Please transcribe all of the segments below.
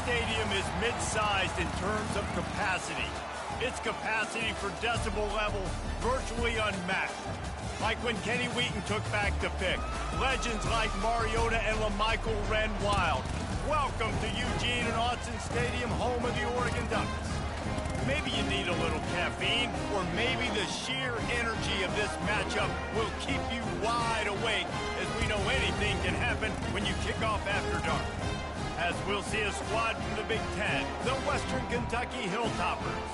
stadium is mid-sized in terms of capacity. Its capacity for decibel level virtually unmatched. Like when Kenny Wheaton took back the pick. Legends like Mariota and LaMichael ran wild. Welcome to Eugene and Autzen Stadium, home of the Oregon Ducks. Maybe you need a little caffeine, or maybe the sheer energy of this matchup will keep you wide awake, as we know anything can happen when you kick off after dark. As we'll see a squad from the Big Ten, the Western Kentucky Hilltoppers,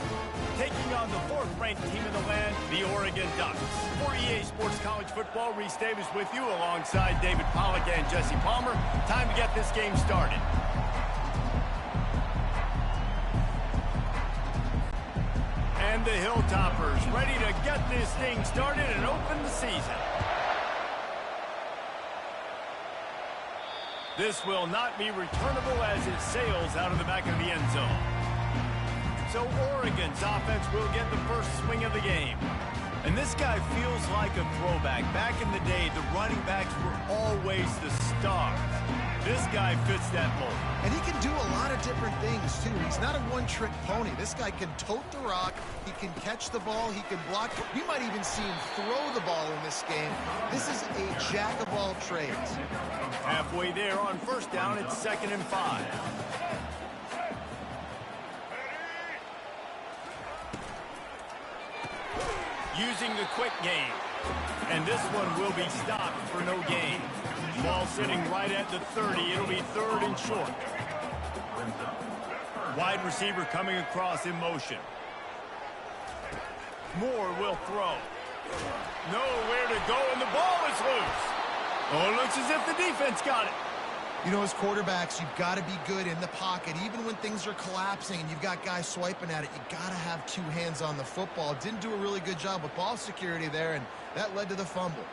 taking on the fourth-ranked team in the land, the Oregon Ducks. For EA Sports College Football, Reese Davis with you alongside David Pollack and Jesse Palmer. Time to get this game started. And the Hilltoppers ready to get this thing started and open the season. This will not be returnable as it sails out of the back of the end zone. So Oregon's offense will get the first swing of the game. And this guy feels like a throwback. Back in the day, the running backs were always the stars. This guy fits that mold. And he can do a lot of different things, too. He's not a one-trick pony. This guy can tote the rock. He can catch the ball. He can block. You might even see him throw the ball in this game. This is a jack of all trades. Halfway there on first down, it's 2nd and 5. Using the quick game. And this one will be stopped for no gain. Ball sitting right at the 30. It'll be 3rd and short. Wide receiver coming across in motion. Moore will throw. Nowhere to go, and the ball is loose. Oh, it looks as if the defense got it. You know, as quarterbacks, you've got to be good in the pocket. Even when things are collapsing and you've got guys swiping at it, you got to have two hands on the football. Didn't do a really good job with ball security there, and that led to the fumble.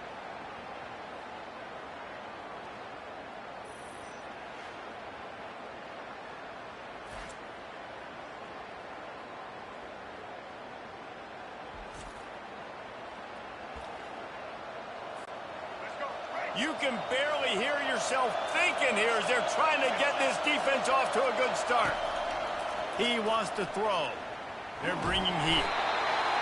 You can barely hear yourself thinking here as they're trying to get this defense off to a good start. He wants to throw. They're bringing heat.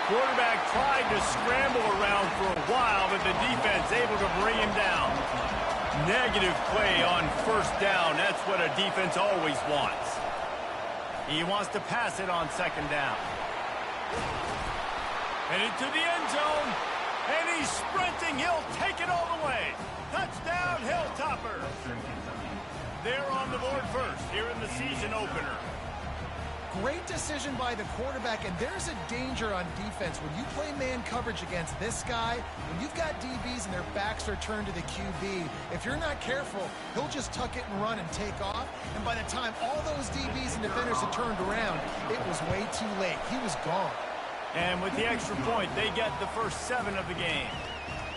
Quarterback tried to scramble around for a while, but the defense able to bring him down. Negative play on first down. That's what a defense always wants. He wants to pass it on 2nd down. Headed to the end zone. And he's sprinting. He'll take it all the way. Touchdown, Hilltoppers. They're on the board first here in the season opener. Great decision by the quarterback, and there's a danger on defense. When you play man coverage against this guy, when you've got DBs and their backs are turned to the QB, if you're not careful, he'll just tuck it and run and take off. And by the time all those DBs and defenders had turned around, it was way too late. He was gone. And with the extra point, they get the first 7 of the game.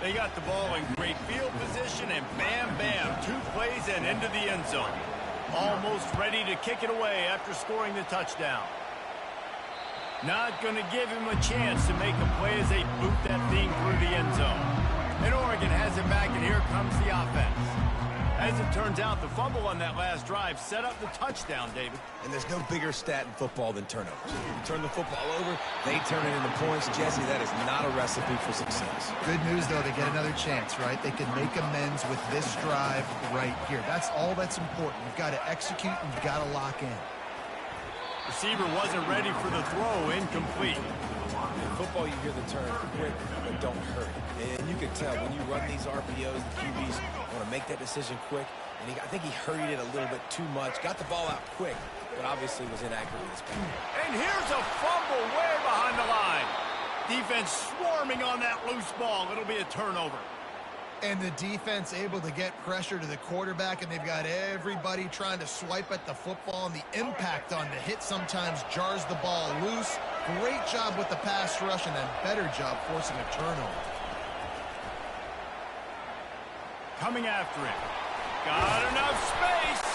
They got the ball in great field position, and bam, bam, 2 plays and into the end zone. Almost ready to kick it away after scoring the touchdown. Not going to give him a chance to make a play as they boot that thing through the end zone. And Oregon has it back, and here comes the offense. As it turns out, the fumble on that last drive set up the touchdown, David. And there's no bigger stat in football than turnovers. You turn the football over, they turn it into points. Jesse, that is not a recipe for success. Good news, though, they get another chance, right? They can make amends with this drive right here. That's all that's important. You've got to execute, and you've got to lock in. Receiver wasn't ready for the throw, incomplete. In football, you hear the term quick, but don't hurry. And you can tell when you run these RPOs, the QBs want to make that decision quick. And I think he hurried it a little bit too much. Got the ball out quick, but obviously was inaccurate with his pass. And here's a fumble way behind the line. Defense swarming on that loose ball. It'll be a turnover. And the defense able to get pressure to the quarterback, and they've got everybody trying to swipe at the football, and the impact on the hit sometimes jars the ball loose. Great job with the pass rush, and then better job forcing a turnover. Coming after it. Got enough space.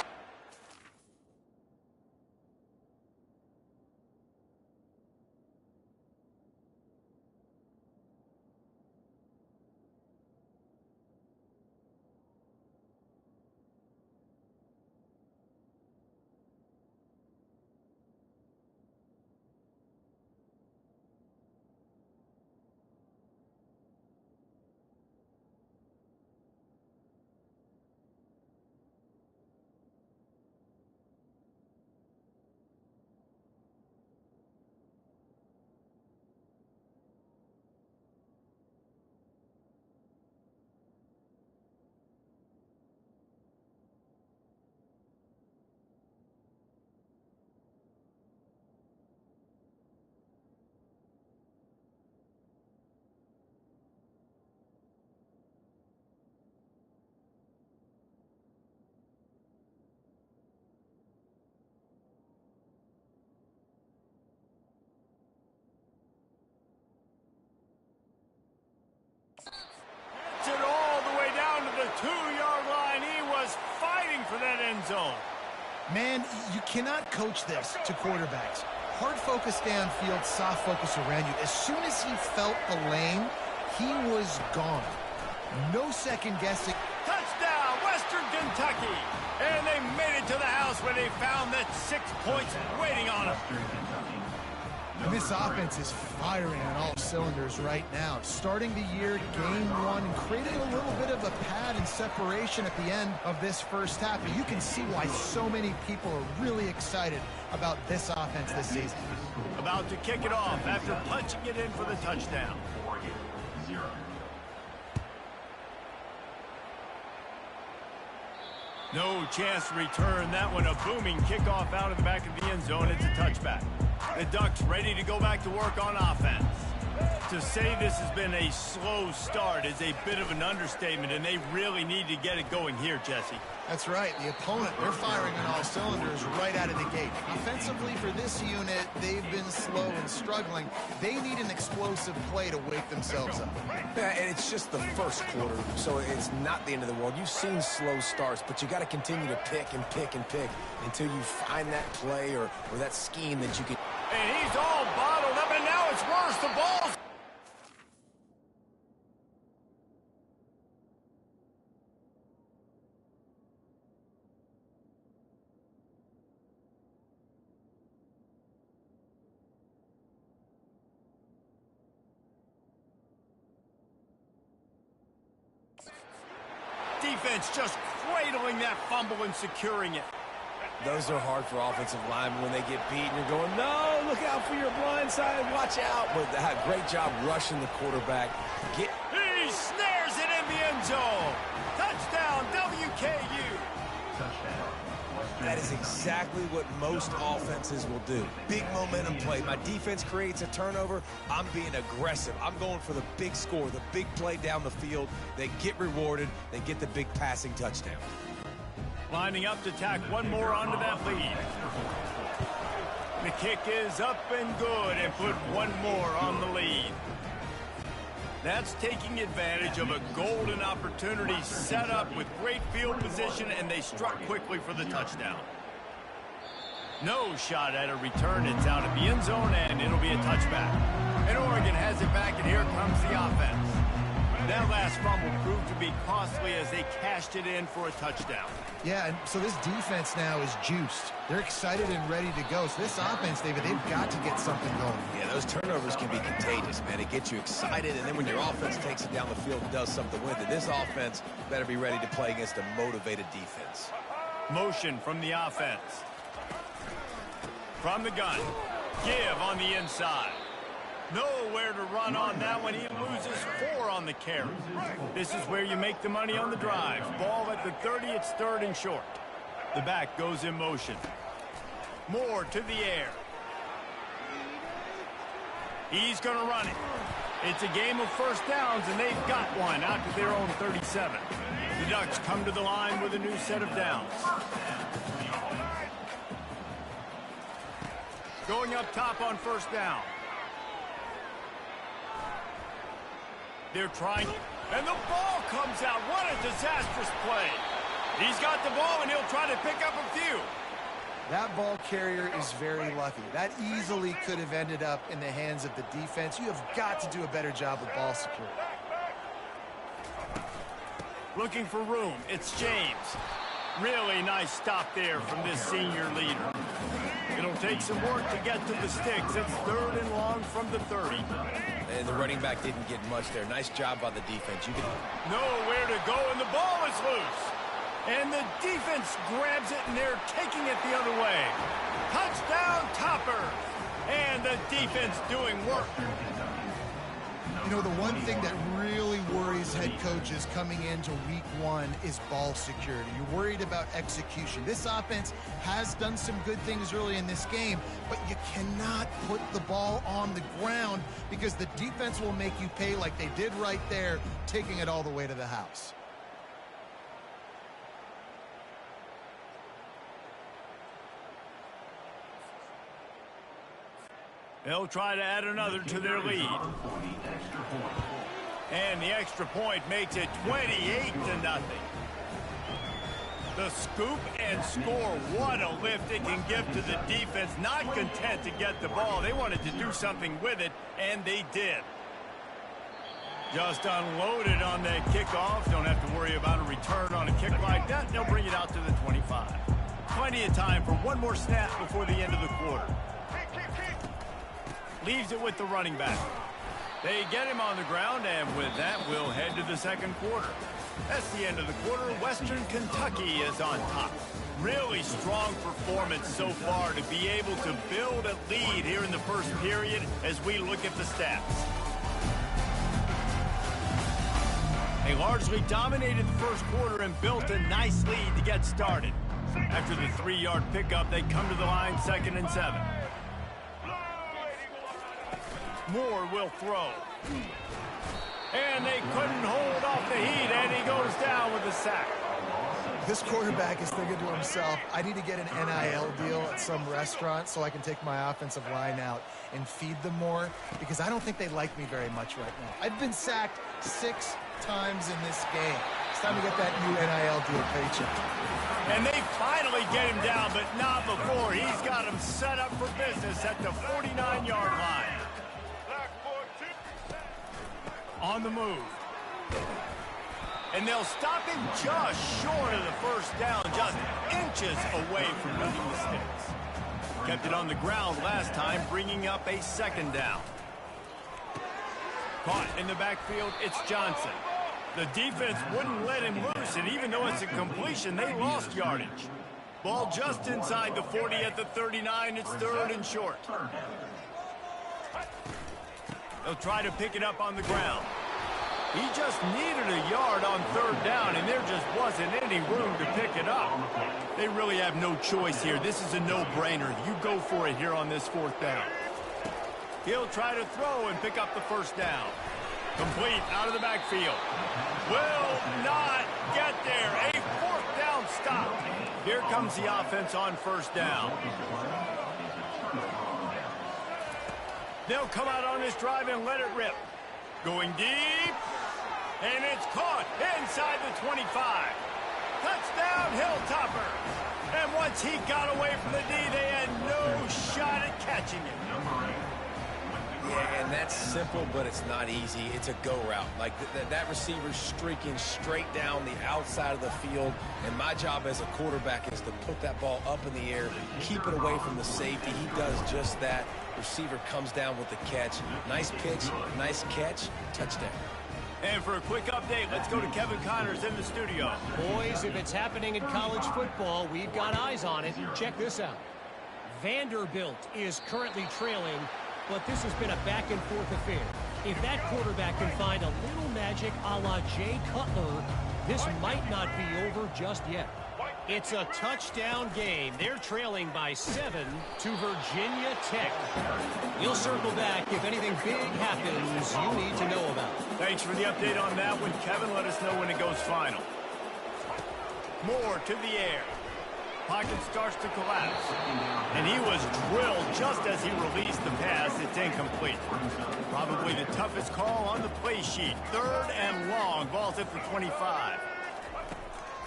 for that end zone. Man, you cannot coach this to quarterbacks. Hard focus downfield, soft focus around you. As soon as he felt the lane, he was gone. No second guessing. Touchdown, Western Kentucky. And they made it to the house where they found that 6 points waiting on them. And this offense is firing on all cylinders right now. Starting the year, game one, and creating a little bit of a pad and separation at the end of this first half. And you can see why so many people are really excited about this offense this season. About to kick it off after punching it in for the touchdown. No chance to return that one. A booming kickoff out of the back of the end zone. It's a touchback. The Ducks ready to go back to work on offense. To say this has been a slow start is a bit of an understatement, and they really need to get it going here, Jesse. That's right. The opponent, they're firing on all cylinders right out of the gate. Offensively for this unit, they've been slow and struggling. They need an explosive play to wake themselves up. Yeah, and it's just the first quarter, so it's not the end of the world. You've seen slow starts, but you got to continue to pick and pick and pick until you find that play or that scheme that you can. And he's all bottled up, and now it's worse. The ball's... Defense just cradling that fumble and securing it. Those are hard for offensive linemen when they get beat and you're going, no, look out for your blind side, watch out. But great job rushing the quarterback. He snares it in the end zone. Touchdown, WKU. That is exactly what most offenses will do. Big momentum play. My defense creates a turnover. I'm being aggressive. I'm going for the big score, the big play down the field. They get rewarded. They get the big passing touchdown. Lining up to tack one more onto that lead. The kick is up and good, and put one more on the lead. That's taking advantage of a golden opportunity set up with great field position, and they struck quickly for the touchdown. No shot at a return. It's out of the end zone, and it'll be a touchback. And Oregon has it back, and here comes the offense. That last fumble proved to be costly as they cashed it in for a touchdown. Yeah, and so this defense now is juiced. They're excited and ready to go. So this offense, David, they've got to get something going. Yeah, those turnovers can be contagious, man. It gets you excited, and then when your offense takes it down the field and does something with it, this offense better be ready to play against a motivated defense. Motion from the offense. From the gun. Give on the inside. Nowhere to run on that one. He loses 4 on the carry. This is where you make the money on the drive. Ball at the 30. It's 3rd and short. The back goes in motion. Moore to the air. He's going to run it. It's a game of first downs, and they've got one out to their own 37. The Ducks come to the line with a new set of downs. Going up top on first down. They're trying, and the ball comes out. What a disastrous play. He's got the ball, and he'll try to pick up a few. That ball carrier is very lucky. That easily could have ended up in the hands of the defense. You have got to do a better job with ball security. Looking for room. It's James. Really nice stop there from this senior leader. It'll take some work to get to the sticks. It's 3rd and long from the 30. And the running back didn't get much there. Nice job by the defense. You can nowhere to go, and the ball is loose. And the defense grabs it, and they're taking it the other way. Touchdown, Topper. And the defense doing work. You know, the one thing that really worries head coaches coming into week one is ball security. You're worried about execution. This offense has done some good things early in this game, but you cannot put the ball on the ground because the defense will make you pay like they did right there, taking it all the way to the house. They'll try to add another to their lead. And the extra point makes it 28-0. The scoop and score. What a lift it can give to the defense. Not content to get the ball. They wanted to do something with it, and they did. Just unloaded on that kickoff. Don't have to worry about a return on a kick like that. They'll bring it out to the 25. Plenty of time for one more snap before the end of the quarter. Leaves it with the running back. They get him on the ground, and with that, we'll head to the second quarter. That's the end of the quarter. Western Kentucky is on top. Really strong performance so far to be able to build a lead here in the first period as we look at the stats. They largely dominated the first quarter and built a nice lead to get started. After the 3-yard pickup, they come to the line 2nd and 7. Moore will throw. And they couldn't hold off the heat, and he goes down with a sack. This quarterback is thinking to himself, I need to get an NIL deal at some restaurant so I can take my offensive line out and feed them more, because I don't think they like me very much right now. I've been sacked 6 times in this game. It's time to get that new NIL deal paycheck. And they finally get him down, but not before. He's got him set up for business at the 49-yard line. On the move. And they'll stop him just short of the first down, just inches away from making the sticks. Kept it on the ground last time, bringing up a 2nd down. Caught in the backfield, it's Johnson. The defense wouldn't let him loose, and even though it's a completion, they lost yardage. Ball just inside the 40 at the 39. It's 3rd and short. They'll try to pick it up on the ground. He just needed a yard on 3rd down, and there just wasn't any room to pick it up. They really have no choice here. This is a no-brainer. You go for it here on this 4th down. He'll try to throw and pick up the 1st down. Complete out of the backfield. Will not get there. A 4th down stop. Here comes the offense on 1st down. They'll come out on this drive and let it rip. Going deep. And it's caught inside the 25. Touchdown, Hilltopper. And once he got away from the D, they had no shot at catching him. Yeah, and that's simple, but it's not easy. It's a go route. Like that receiver's streaking straight down the outside of the field, and my job as a quarterback is to put that ball up in the air, keep it away from the safety. He does just that. Receiver comes down with the catch. Nice pitch, nice catch, touchdown. And for a quick update, let's go to Kevin Connors in the studio. Boys, if it's happening in college football, we've got eyes on it. Check this out. Vanderbilt is currently trailing, but this has been a back-and-forth affair. If that quarterback can find a little magic a la Jay Cutler, this might not be over just yet. It's a touchdown game. They're trailing by 7 to Virginia Tech. We'll circle back if anything big happens you need to know about. Thanks for the update on that one, Kevin. Let us know when it goes final. Moore to the air. Pocket starts to collapse. And he was drilled just as he released the pass. It's incomplete. Probably the toughest call on the play sheet. 3rd and long. Ball's at the 25.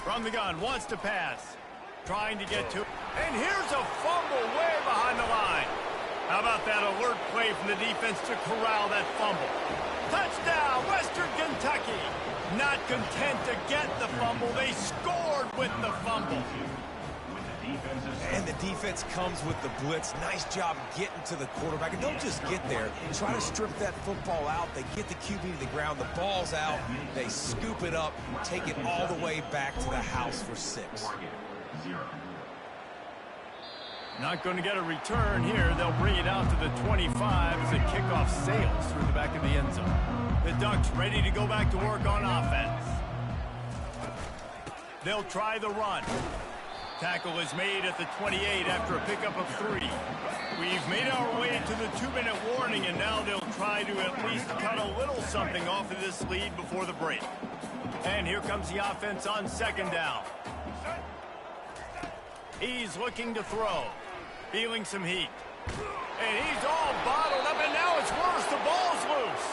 From the gun, wants to pass. Trying to get to. And here's a fumble way behind the line. How about that alert play from the defense to corral that fumble? Touchdown, Western Kentucky. Not content to get the fumble, they scored with the fumble. And the defense comes with the blitz. Nice job getting to the quarterback. And don't just get there. Try to strip that football out. They get the QB to the ground. The ball's out. They scoop it up, take it all the way back to the house for 6. Not going to get a return here. They'll bring it out to the 25 as the kickoff sails through the back of the end zone. The Ducks ready to go back to work on offense. They'll try the run. Tackle is made at the 28 after a pickup of 3. We've made our way to the 2-minute warning, and now they'll try to at least cut a little something off of this lead before the break. And here comes the offense on 2nd down. He's looking to throw. Feeling some heat. And he's all bottled up, and now it's worse. The ball's loose.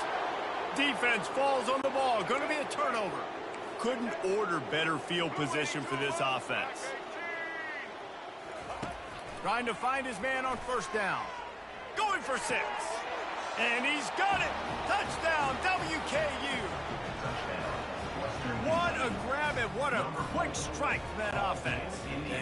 Defense falls on the ball. Going to be a turnover. couldn't order better field position for this offense. Trying to find his man on first down. Going for 6. And he's got it. Touchdown, WKU. What a grab and what a quick strike for that offense.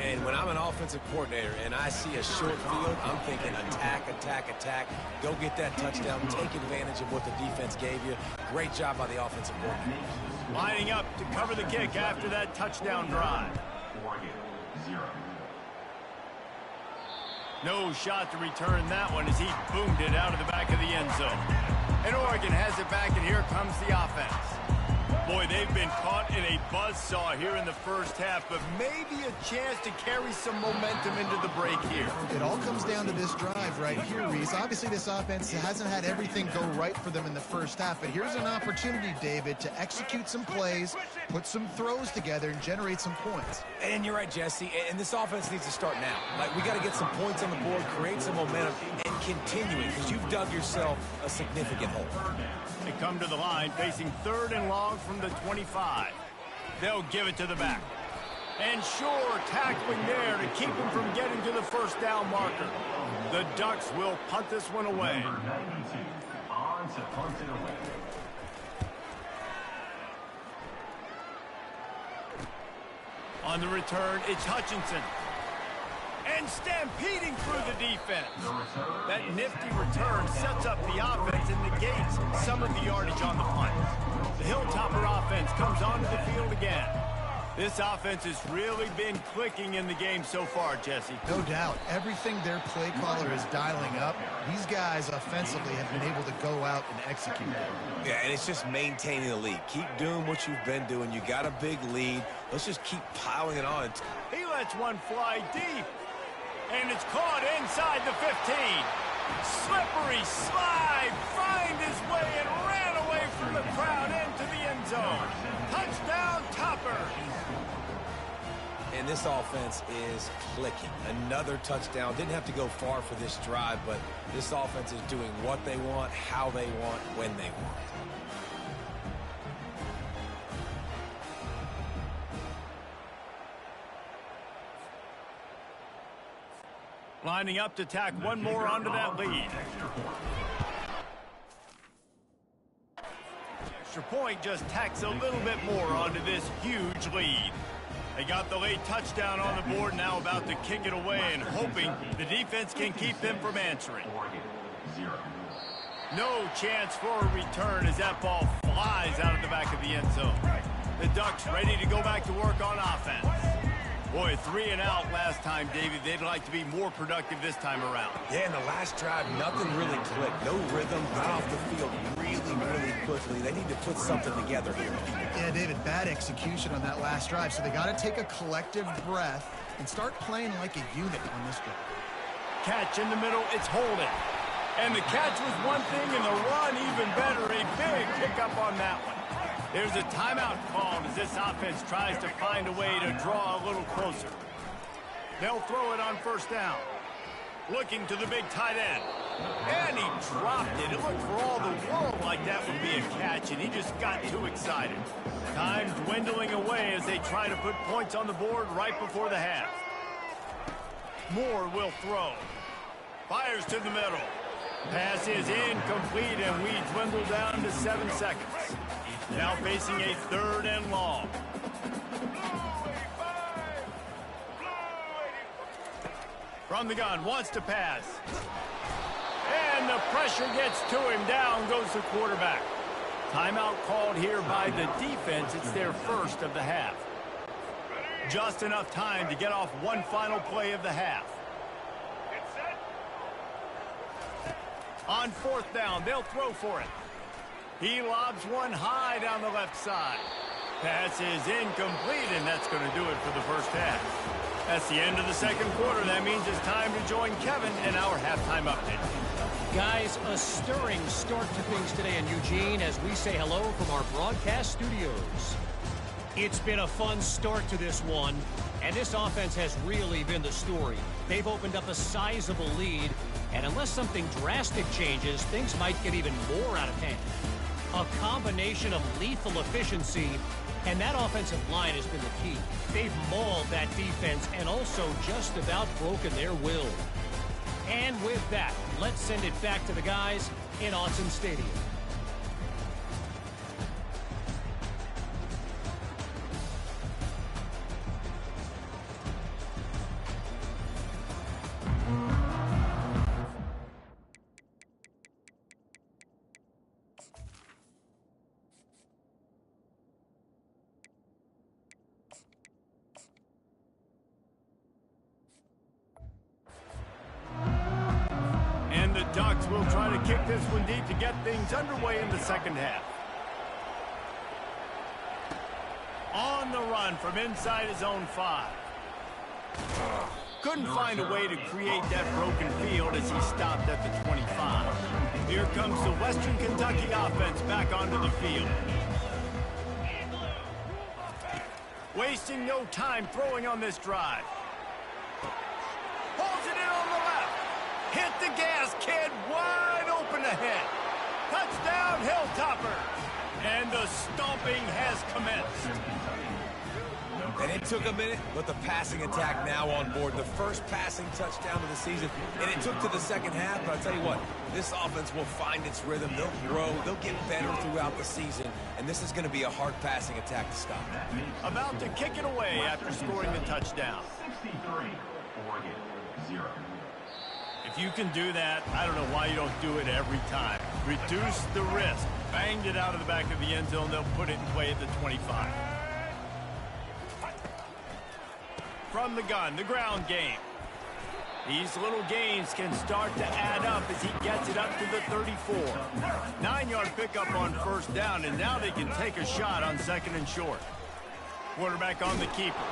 And when I'm an offensive coordinator and I see a short field, I'm thinking attack, attack, attack. Go get that touchdown. Take advantage of what the defense gave you. Great job by the offensive coordinator. Lining up to cover the kick after that touchdown drive. No shot to return that one as he boomed it out of the back of the end zone. And Oregon has it back, and here comes the offense. Boy, they've been caught in a buzzsaw here in the first half, but maybe a chance to carry some momentum into the break here. It all comes down to this drive right here, Reese. Obviously, this offense hasn't had everything go right for them in the first half, but here's an opportunity, David, to execute some plays, put some throws together, and generate some points. And you're right, Jesse, and this offense needs to start now. Like, we got to get some points on the board, create some momentum, and continue it, because you've dug yourself a significant hole. They come to the line, facing 3rd and long from the 25. They'll give it to the back. And sure, tackling there to keep him from getting to the first down marker. The Ducks will punt this one away. On the return, it's Hutchinson. And stampeding through the defense. That nifty return sets up the offense and negates some of the yardage on the punt. The Hilltopper offense comes onto the field again. This offense has really been clicking in the game so far, Jesse. No doubt. Everything their play caller is dialing up, these guys offensively have been able to go out and execute. Yeah, and it's just maintaining the lead. Keep doing what you've been doing. You got a big lead. Let's just keep piling it on. He lets one fly deep. And it's caught inside the 15. Slippery slide, find his way and ran away from the crowd into the end zone. Touchdown, Topper. And this offense is clicking. Another touchdown. Didn't have to go far for this drive, but this offense is doing what they want, how they want, when they want. Lining up to tack one more onto that lead. Extra point just tacks a little bit more onto this huge lead. They got the late touchdown on the board, now about to kick it away and hoping the defense can keep them from answering. No chance for a return as that ball flies out of the back of the end zone. The Ducks ready to go back to work on offense. Boy, 3 and out last time, David. They'd like to be more productive this time around. Yeah, in the last drive, nothing really clicked. No rhythm, got off the field really quickly. They need to put something together here. Yeah, David, bad execution on that last drive, so they got to take a collective breath and start playing like a unit on this drive. Catch in the middle, it's holding. And the catch was one thing, and the run even better. A big pickup on that one. There's a timeout called as this offense tries to find a way to draw a little closer. They'll throw it on first down. Looking to the big tight end. And he dropped it. It looked for all the world like that would be a catch, and he just got too excited. Time dwindling away as they try to put points on the board right before the half. Moore will throw. Fires to the middle. Pass is incomplete, and we dwindle down to 7 seconds. Now facing a 3rd and long. From the gun, wants to pass. And the pressure gets to him. Down goes the quarterback. Timeout called here by the defense. It's their first of the half. Just enough time to get off one final play of the half. On 4th down, they'll throw for it. He lobs one high down the left side. Pass is incomplete, and that's going to do it for the first half. That's the end of the second quarter. That means it's time to join Kevin in our halftime update. Guys, a stirring start to things today in Eugene as we say hello from our broadcast studios. It's been a fun start to this one, and this offense has really been the story. They've opened up a sizable lead, and unless something drastic changes, things might get even more out of hand. A combination of lethal efficiency And that offensive line has been the key. They've mauled that defense and also just about broken their will. And with that, let's send it back to the guys in Autzen Stadium. Ducks will try to kick this one deep to get things underway in the second half. On the run from inside his own 5. Couldn't find a way to create that broken field as he stopped at the 25. Here comes the Western Kentucky offense back onto the field. Wasting no time throwing on this drive. Holds it in on the left. Hit the gas, kid. Wide open ahead. Touchdown, Hilltoppers. And the stomping has commenced. And it took a minute, but the passing attack now on board. The first passing touchdown of the season. And it took to the second half, but I'll tell you what, this offense will find its rhythm. They'll grow. They'll get better throughout the season. And this is going to be a hard passing attack to stop. About to kick it away after scoring the touchdown. 63, Oregon, 0. If you can do that, I don't know why you don't do it every time. Reduce the risk. Banged it out of the back of the end zone. They'll put it in play at the 25. From the gun, the ground game. These little gains can start to add up as he gets it up to the 34. 9-yard pickup on first down, and now they can take a shot on second and short. Quarterback on the keeper.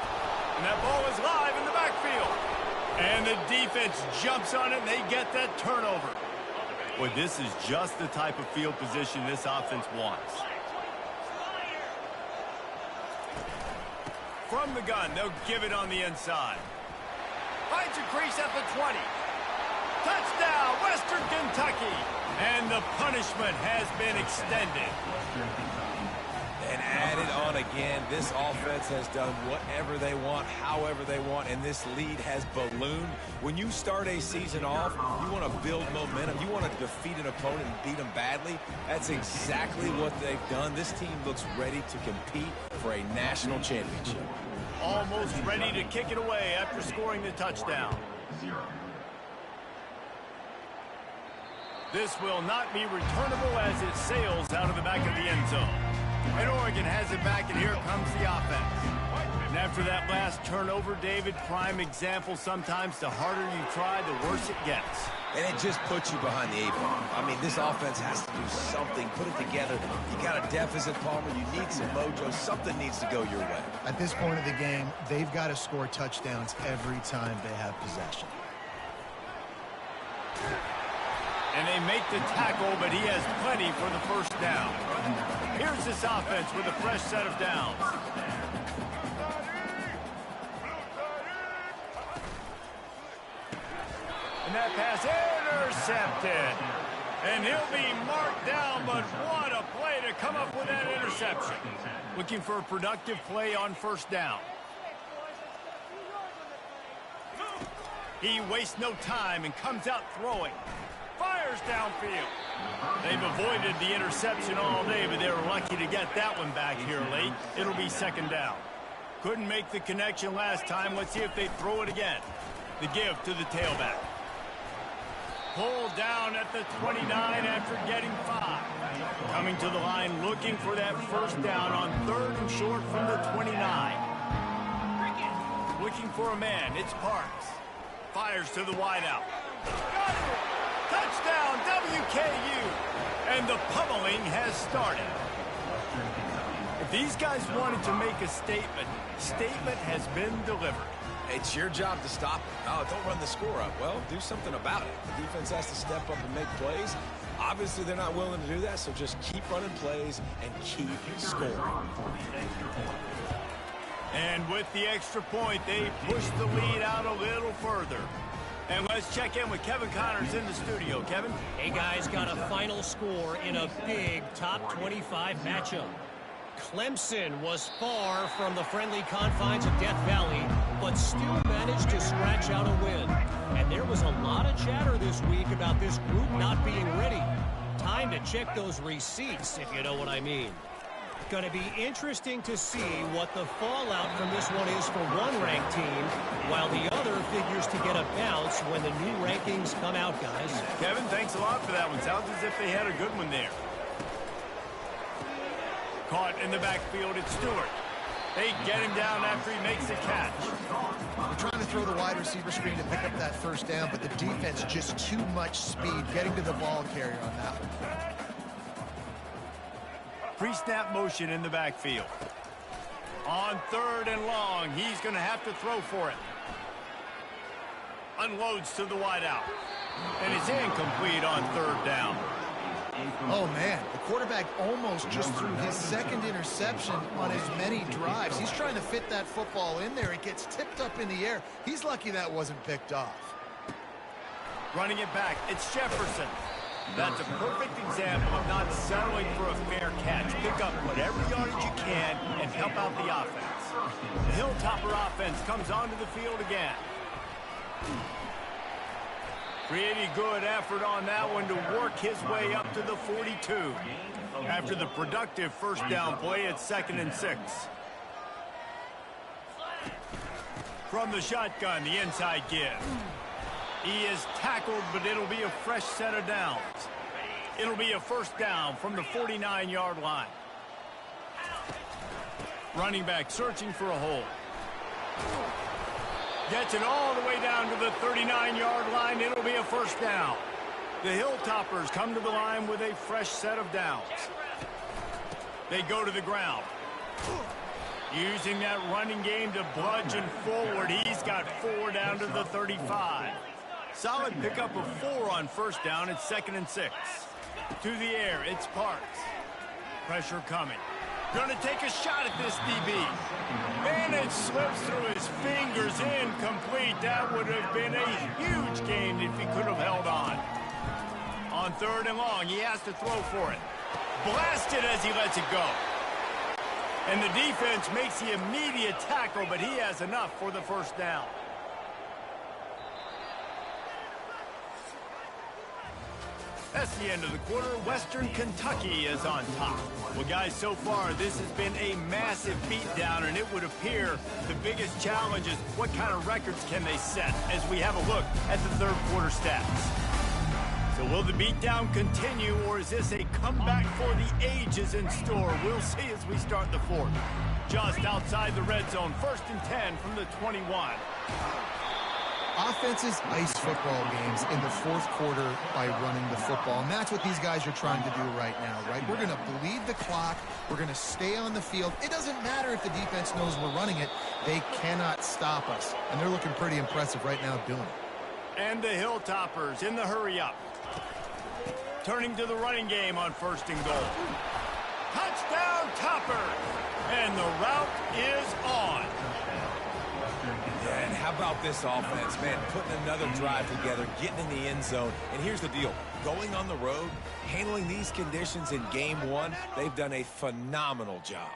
And that ball is live in the backfield. And the defense jumps on it, and they get that turnover. Boy, this is just the type of field position this offense wants. From the gun, they'll give it on the inside. Finds a crease at the 20. Touchdown, Western Kentucky. And the punishment has been extended. And added on again, this offense has done whatever they want, however they want, and this lead has ballooned. When you start a season off, you want to build momentum. You want to defeat an opponent and beat them badly. That's exactly what they've done. This team looks ready to compete for a national championship. Almost ready to kick it away after scoring the touchdown. 0. This will not be returnable as it sails out of the back of the end zone. And Oregon has it back, and here comes the offense. And after that last turnover, David, prime example, sometimes the harder you try, the worse it gets. And it just puts you behind the 8-ball. I mean, this offense has to do something, put it together. You got a deficit, Palmer. You need some mojo. Something needs to go your way. At this point of the game, they've got to score touchdowns every time they have possession. And they make the tackle, but he has plenty for the first down. Here's this offense with a fresh set of downs. And that pass intercepted. And he'll be marked down, but what a play to come up with that interception. Looking for a productive play on first down. He wastes no time and comes out throwing. Fires downfield. They've avoided the interception all day, but they were lucky to get that one back here late. It'll be second down. Couldn't make the connection last time. Let's see if they throw it again. The give to the tailback. Pulled down at the 29 after getting 5. Coming to the line looking for that first down on third and short from the 29. Looking for a man. It's Parks. Fires to the wideout. Got it! Touchdown, WKU! And the pummeling has started. If these guys wanted to make a statement, statement has been delivered. It's your job to stop it. Oh, don't run the score up. Well, do something about it. The defense has to step up and make plays. Obviously, they're not willing to do that, so just keep running plays and keep scoring. And with the extra point, they push the lead out a little further. And let's check in with Kevin Connors in the studio. Kevin? Hey, guys, got a final score in a big top 25 matchup. Clemson was far from the friendly confines of Death Valley, but still managed to scratch out a win. And there was a lot of chatter this week about this group not being ready. Time to check those receipts, if you know what I mean. Going to be interesting to see what the fallout from this one is for one ranked team, while the other figures to get a bounce when the new rankings come out, guys. Kevin, thanks a lot for that one. Sounds as if they had a good one there. Caught in the backfield, it's Stewart. They get him down after he makes the catch. They're trying to throw the wide receiver screen to pick up that first down, but the defense just too much speed getting to the ball carrier on that one. Pre-snap motion in the backfield. On 3rd and long, he's going to have to throw for it. Unloads to the wideout. And it's incomplete on 3rd down. Oh, man, the quarterback almost just threw his second interception on as many drives. He's trying to fit that football in there. It gets tipped up in the air. He's lucky that wasn't picked off. Running it back, it's Jefferson. That's a perfect example of not settling for a fair catch. Pick up whatever yardage you can and help out the offense. The Hilltopper offense comes onto the field again. Pretty good effort on that one to work his way up to the 42. After the productive first down play, it's 2nd and 6. From the shotgun, the inside give. He is tackled, but it'll be a fresh set of downs. It'll be a first down from the 49-yard line. Running back searching for a hole. Gets it all the way down to the 39-yard line. It'll be a first down. The Hilltoppers come to the line with a fresh set of downs. They go to the ground. Using that running game to bludgeon forward. He's got 4 down to the 35. Solid pickup of 4 on first down. It's 2nd and 6. To the air, it's Parks. Pressure coming. Going to take a shot at this DB. And it slips through his fingers. Incomplete. That would have been a huge gain if he could have held on. On 3rd and long, he has to throw for it. Blasted as he lets it go. And the defense makes the immediate tackle, but he has enough for the first down. That's the end of the quarter. Western Kentucky is on top. Well, guys, so far, this has been a massive beatdown, and it would appear the biggest challenge is what kind of records can they set as we have a look at the 3rd quarter stats. So will the beatdown continue, or is this a comeback for the ages in store? We'll see as we start the 4th. Just outside the red zone, 1st and 10 from the 21. Offenses ice football games in the 4th quarter by running the football, and that's what these guys are trying to do right now, right? We're going to bleed the clock. We're going to stay on the field. It doesn't matter if the defense knows we're running it. They cannot stop us, and they're looking pretty impressive right now doing it. And the Hilltoppers in the hurry-up. Turning to the running game on 1st and goal. Touchdown, Topper! And the route is on. Yeah, and how about this offense, man? Putting another drive together, getting in the end zone. And here's the deal. Going on the road, handling these conditions in game 1, they've done a phenomenal job.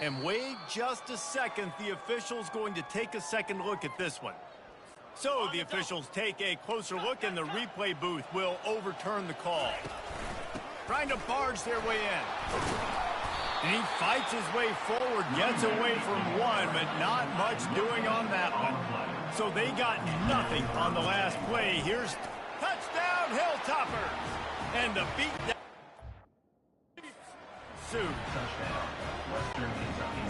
And wait just a second. The official's going to take a second look at this one. So the officials take a closer look, and the replay booth will overturn the call. Trying to barge their way in. And he fights his way forward, gets away from one, but not much doing on that one. So they got nothing on the last play. Here's touchdown, Hilltopper. And the beat Sue.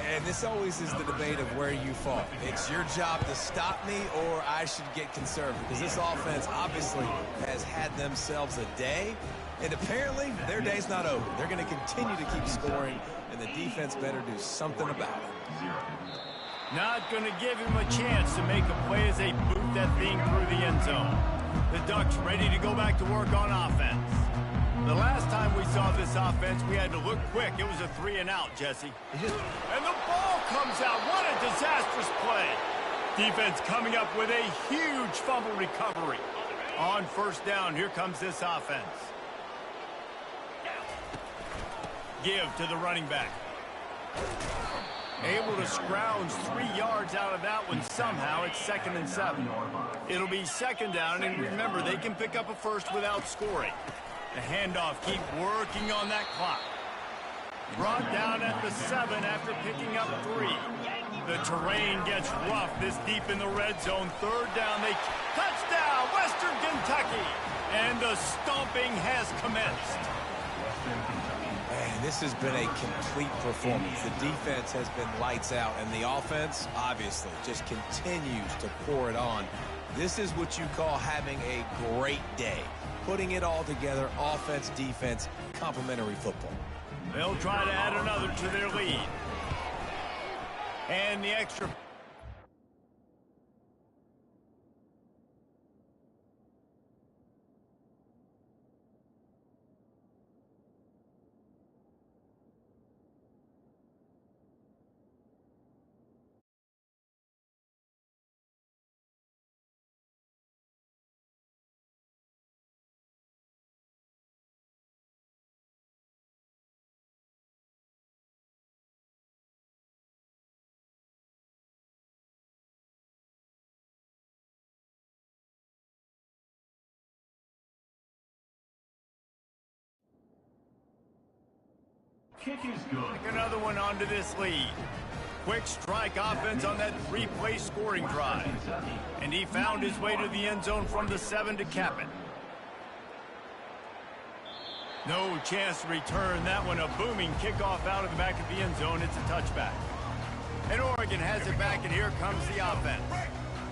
And this always is the debate of where you fall. It's your job to stop me, or I should get concerned, because this offense obviously has had themselves a day, and apparently their day's not over. They're going to continue to keep scoring, and the defense better do something about it. Not going to give him a chance to make a play as they boot that thing through the end zone. The Ducks ready to go back to work on offense. The last time we saw this offense, we had to look quick. It was a 3-and-out, Jesse. And the ball comes out. What a disastrous play. Defense coming up with a huge fumble recovery. On 1st down, here comes this offense. Give to the running back. Able to scrounge 3 yards out of that one somehow. It's 2nd and 7. It'll be 2nd down, and remember, they can pick up a first without scoring. The handoff, keep working on that clock. Brought down at the 7 after picking up 3. The terrain gets rough this deep in the red zone. 3rd down, touchdown, Western Kentucky! And the stomping has commenced. Man, this has been a complete performance. The defense has been lights out, and the offense, obviously, just continues to pour it on. This is what you call having a great day. Putting it all together, offense, defense, complementary football. They'll try to add another to their lead. And the extra... Kick is good. Another one onto this lead. Quick strike offense on that 3-play scoring drive. And he found his way to the end zone from the 7 to cap it. No chance to return that one. A booming kickoff out of the back of the end zone. It's a touchback. And Oregon has it back, and here comes the offense.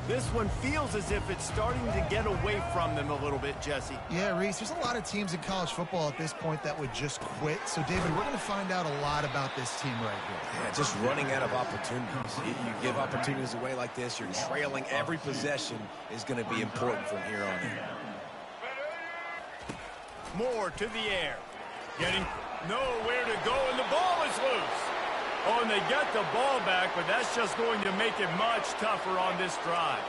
This one feels as if it's starting to get away from them a little bit, Jesse. Yeah, Reese, there's a lot of teams in college football at this point that would just quit. So, David, we're going to find out a lot about this team right here. Yeah, just running out of opportunities. You give opportunities away like this, you're trailing. Every possession is going to be important from here on in. Moore to the air. Getting nowhere to go, and the ball is loose. Oh, and they get the ball back, but that's just going to make it much tougher on this drive.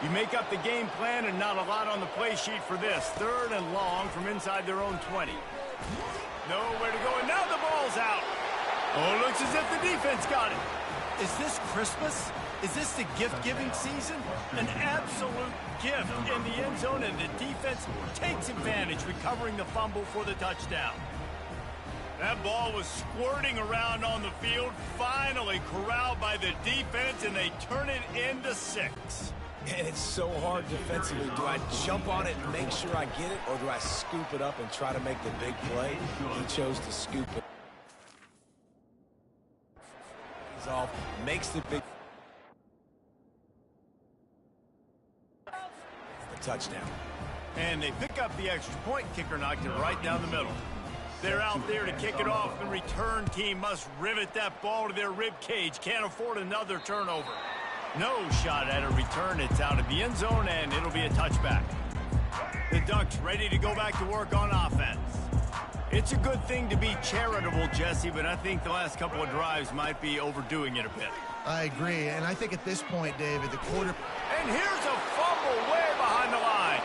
You make up the game plan and not a lot on the play sheet for this. 3rd and long from inside their own 20. Nowhere to go, and now the ball's out. Oh, looks as if the defense got it. Is this Christmas? Is this the gift-giving season? An absolute gift in the end zone, and the defense takes advantage, recovering the fumble for the touchdown. That ball was squirting around on the field, finally corralled by the defense, and they turn it into 6. And it's so hard defensively. Do I jump on it and make sure I get it, or do I scoop it up and try to make the big play? He chose to scoop it. He's off, makes the big... the touchdown. And they pick up the extra point. Kicker knocked it right down the middle. They're out there to kick it off. The return team must rivet that ball to their rib cage. Can't afford another turnover. No shot at a return. It's out of the end zone, and it'll be a touchback. The Ducks ready to go back to work on offense. It's a good thing to be charitable, Jesse, but I think the last couple of drives might be overdoing it a bit. I agree, and I think at this point, David, the quarter... And here's a fumble way behind the line.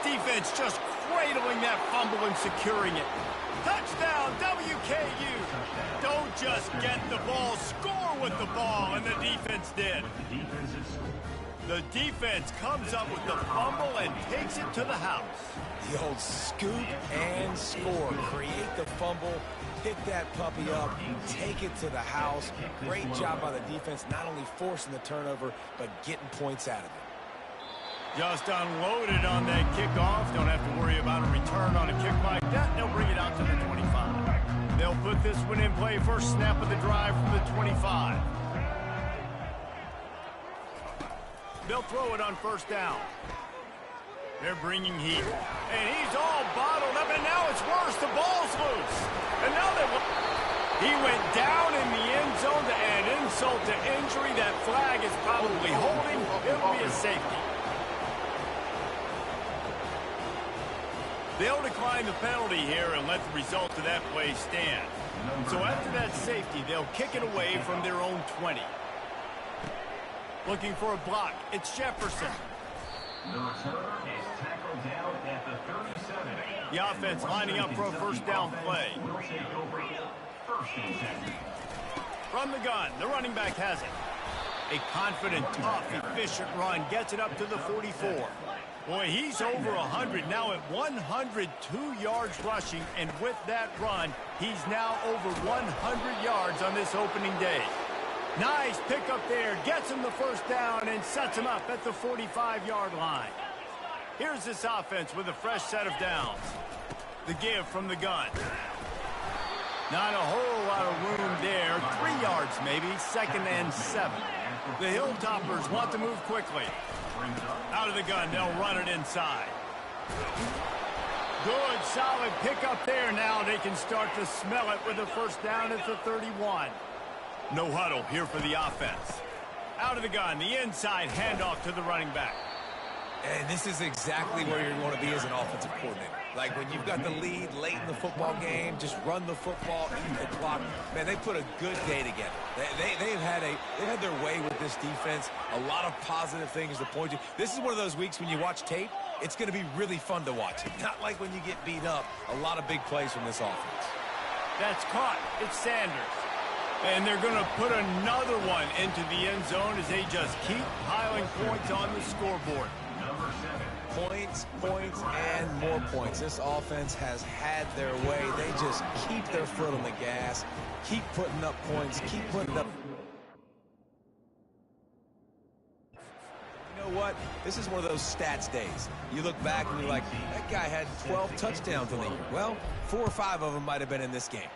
Defense just cradling that fumble and securing it. Touchdown, WKU. Don't just get the ball, score with the ball, and the defense did. The defense comes up with the fumble and takes it to the house. The old scoop and score. Create the fumble, pick that puppy up, take it to the house. Great job by the defense, not only forcing the turnover, but getting points out of it. Just unloaded on that kickoff. Don't have to worry about a return on a kick like that. They'll bring it out to the 25. They'll put this one in play. First snap of the drive from the 25. They'll throw it on 1st down. They're bringing heat. And he's all bottled up, and now it's worse. The ball's loose. And now he went down in the end zone to add insult to injury. That flag is probably holding. It'll be a safety. They'll decline the penalty here and let the result of that play stand. So after that safety, they'll kick it away from their own 20. Looking for a block. It's Jefferson. The returner is tackled down at the 37. The offense lining up for a 1st down play. Will take over 1st and 10. From the gun, the running back has it. A confident, tough, efficient run gets it up to the 44. Boy, he's over 100 now at 102 yards rushing, and with that run, he's now over 100 yards on this opening day. Nice pickup there, gets him the first down and sets him up at the 45-yard line. Here's this offense with a fresh set of downs. The give from the gun. Not a whole lot of room there. 3 yards maybe, 2nd and 7. The Hilltoppers want to move quickly. Out of the gun, they'll run it inside. Good, solid pickup there. Now they can start to smell it with a first down at the 31. No huddle here for the offense. Out of the gun, the inside handoff to the running back. And this is exactly where you want to be as an offensive coordinator. Like when you've got the lead late in the football game, just run the football, eat the clock. Man, they put a good day together. They've had their way with this defense. A lot of positive things to point to. This is one of those weeks when you watch tape, it's going to be really fun to watch. Not like when you get beat up. A lot of big plays from this offense. That's caught. It's Sanders. And they're going to put another one into the end zone as they just keep piling points on the scoreboard. Points, and more points. This offense has had their way. They just keep their foot on the gas, keep putting up points, keep putting up. You know what? This is one of those stats days. You look back and you're like, that guy had 12 touchdowns in the year. Well, 4 or 5 of them might have been in this game.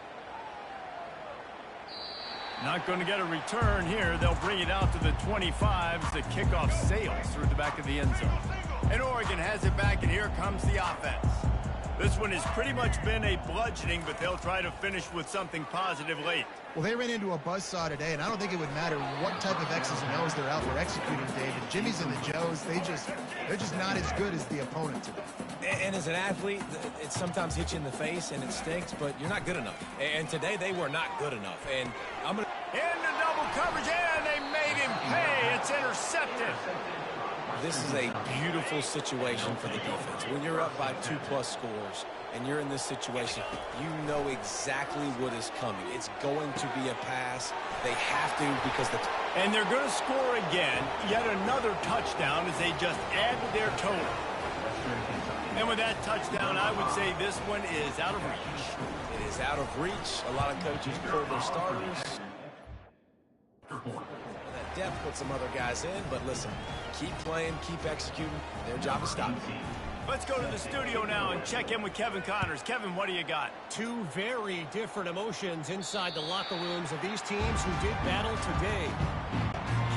Not going to get a return here. They'll bring it out to the 25 as the kickoff sails through the back of the end zone. And Oregon has it back, and here comes the offense. This one has pretty much been a bludgeoning, but they'll try to finish with something positive late. Well, they ran into a buzzsaw today, and I don't think it would matter what type of X's and O's they're out there executing today. The Jimmies and the Joes, they're just not as good as the opponent today. And as an athlete, it sometimes hits you in the face, and it stinks, but you're not good enough. And today, they were not good enough. And I'm going to... Into double coverage, and they made him pay. It's intercepted. This is a beautiful situation for the defense. When you're up by 2+ scores and you're in this situation, you know exactly what is coming. It's going to be a pass. They have to because the... And they're going to score again, yet another touchdown as they just add to their total. And with that touchdown, I would say this one is out of reach. It is out of reach. A lot of coaches pull their starters. That depth put some other guys in, but listen, keep playing, keep executing. Their job is stopping. Let's go to the studio now and check in with Kevin Connors. Kevin, what do you got? 2 very different emotions inside the locker rooms of these teams who did battle today.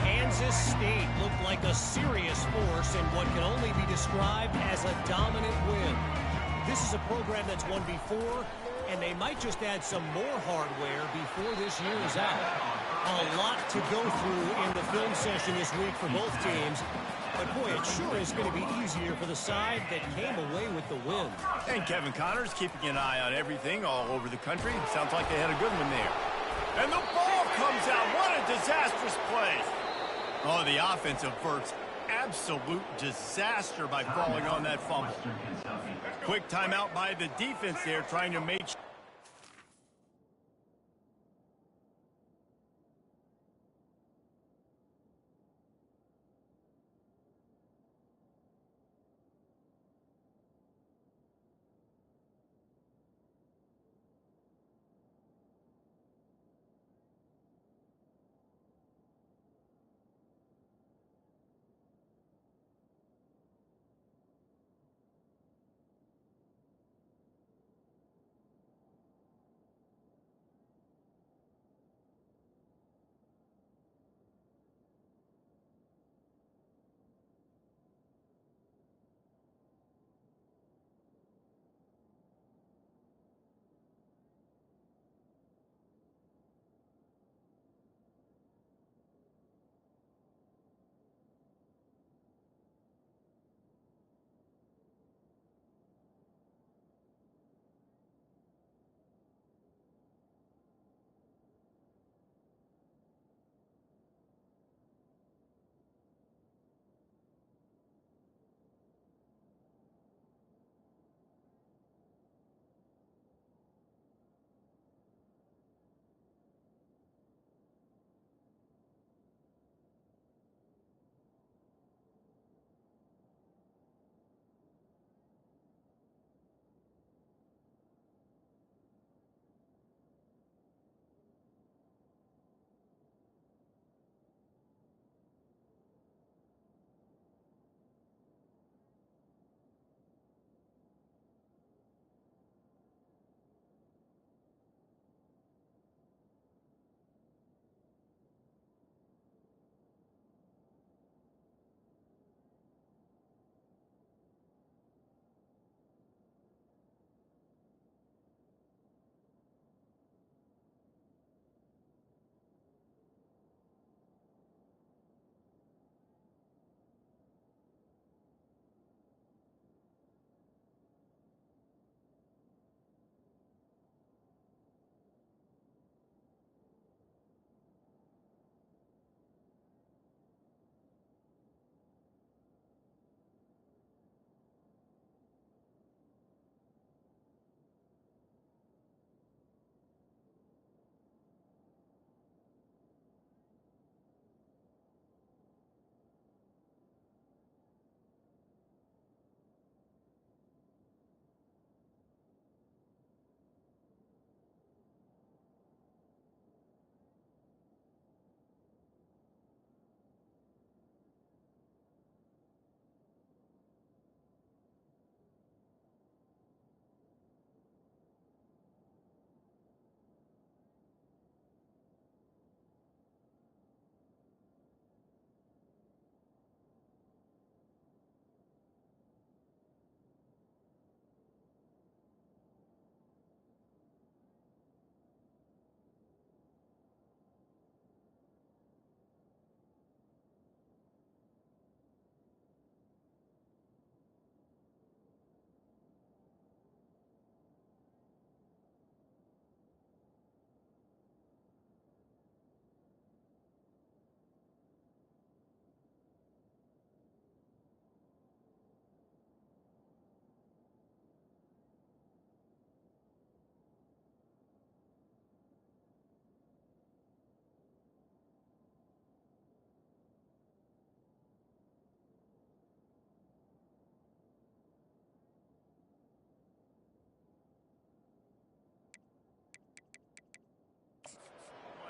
Kansas State looked like a serious force in what can only be described as a dominant win. This is a program that's won before, and they might just add some more hardware before this year is out. A lot to go through in the film session this week for both teams. But, boy, it sure is going to be easier for the side that came away with the win. And Kevin Connors keeping an eye on everything all over the country. Sounds like they had a good one there. And the ball comes out. What a disastrous play. Oh, the offense averts absolute disaster by falling on that fumble. Quick timeout by the defense there, trying to make sure.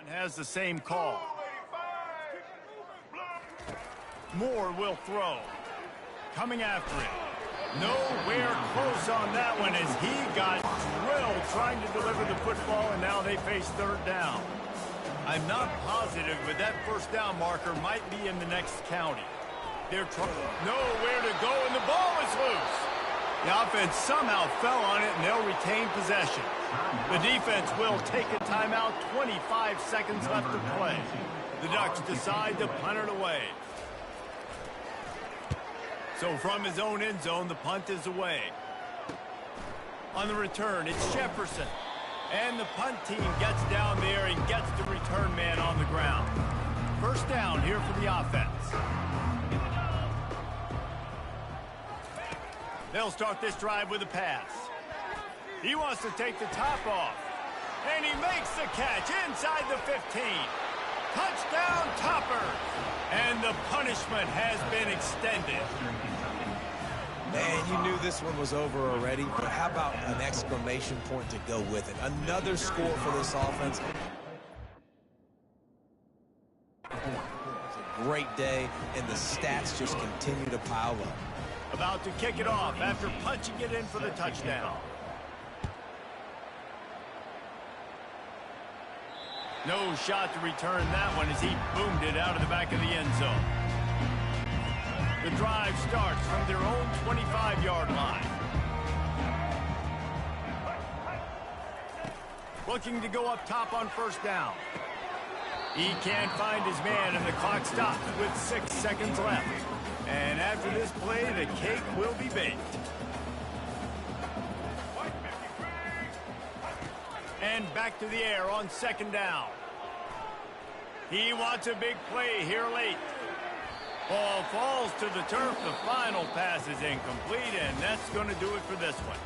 Has the same call. Moore will throw. Coming after it. Nowhere close on that one as he got drilled trying to deliver the football, and now they face third down. I'm not positive, but that first down marker might be in the next county. They're trying nowhere to go, and the ball is loose. The offense somehow fell on it, and they'll retain possession. The defense will take a timeout, 25 seconds left to play. The Ducks decide to punt it away. So from his own end zone, the punt is away. On the return, it's Jefferson. And the punt team gets down there and gets the return man on the ground. First down here for the offense. They'll start this drive with a pass. He wants to take the top off. And he makes the catch inside the 15. Touchdown, Topper. And the punishment has been extended. Man, you knew this one was over already, but how about an exclamation point to go with it? Another score for this offense. It's a great day, and the stats just continue to pile up. About to kick it off after punching it in for the touchdown. No shot to return that one as he boomed it out of the back of the end zone. The drive starts from their own 25-yard line. Looking to go up top on first down. He can't find his man, and the clock stops with 6 seconds left. And after this play, the cake will be baked. And back to the air on second down. He wants a big play here late. Ball falls to the turf. The final pass is incomplete, and that's going to do it for this one.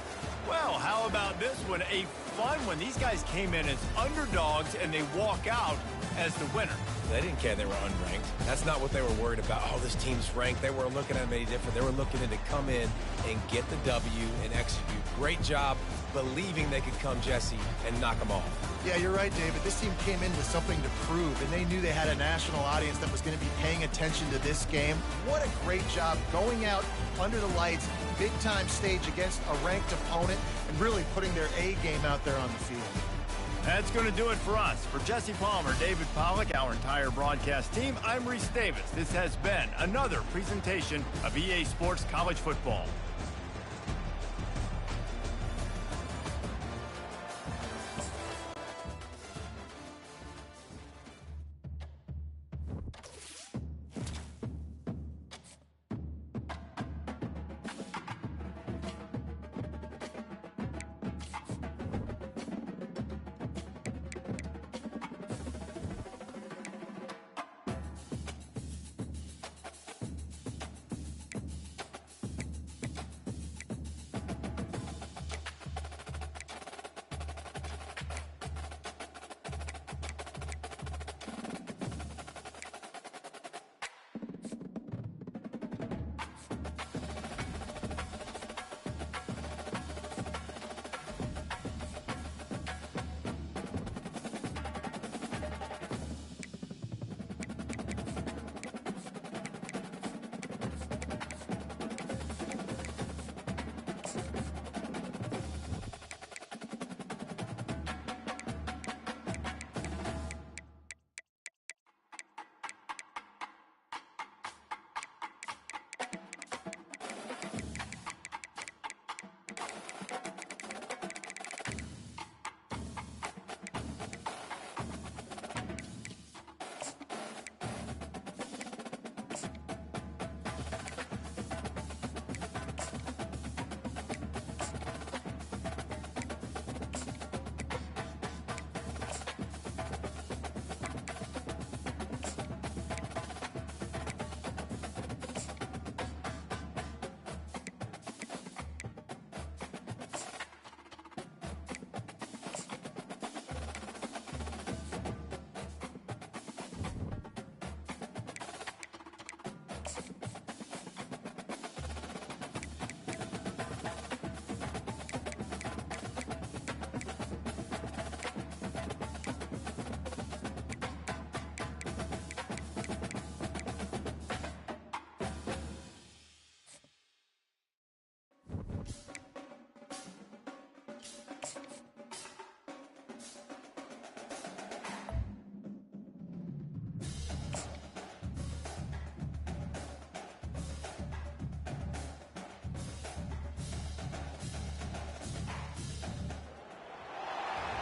Well, how about this one? A fun one. These guys came in as underdogs, and they walk out as the winner. They didn't care they were unranked. That's not what they were worried about. Oh, this team's ranked. They weren't looking at them any different. They were looking to come in and get the W and execute. Great job believing they could come, Jesse, and knock them off. Yeah, you're right, David. This team came in with something to prove, and they knew they had a national audience that was going to be paying attention to this game. What a great job going out under the lights, big-time stage against a ranked opponent, and really putting their A game out there on the field. That's going to do it for us. For Jesse Palmer, David Pollack, our entire broadcast team, I'm Reese Davis. This has been another presentation of EA Sports College Football.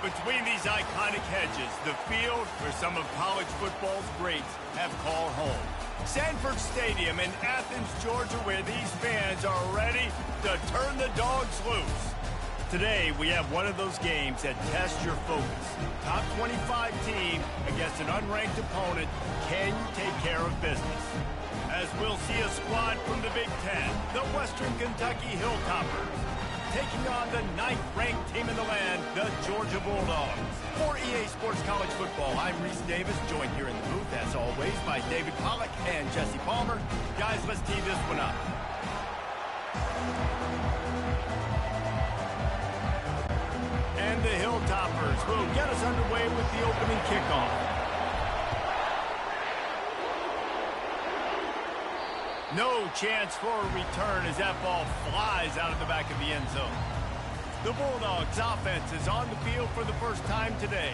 Between these iconic hedges, the field where some of college football's greats have called home. Sanford Stadium in Athens, Georgia, where these fans are ready to turn the dogs loose. Today, we have one of those games that tests your focus. Top 25 team against an unranked opponent. Can you take care of business? As we'll see a squad from the Big Ten, the Western Kentucky Hilltoppers, taking on the 9th-ranked team in the land, the Georgia Bulldogs. For EA Sports College Football, I'm Reese Davis, joined here in the booth, as always, by David Pollack and Jesse Palmer. Guys, let's tee this one up. And the Hilltoppers will get us underway with the opening kickoff. No chance for a return as that ball flies out of the back of the end zone. The Bulldogs offense is on the field for the first time today.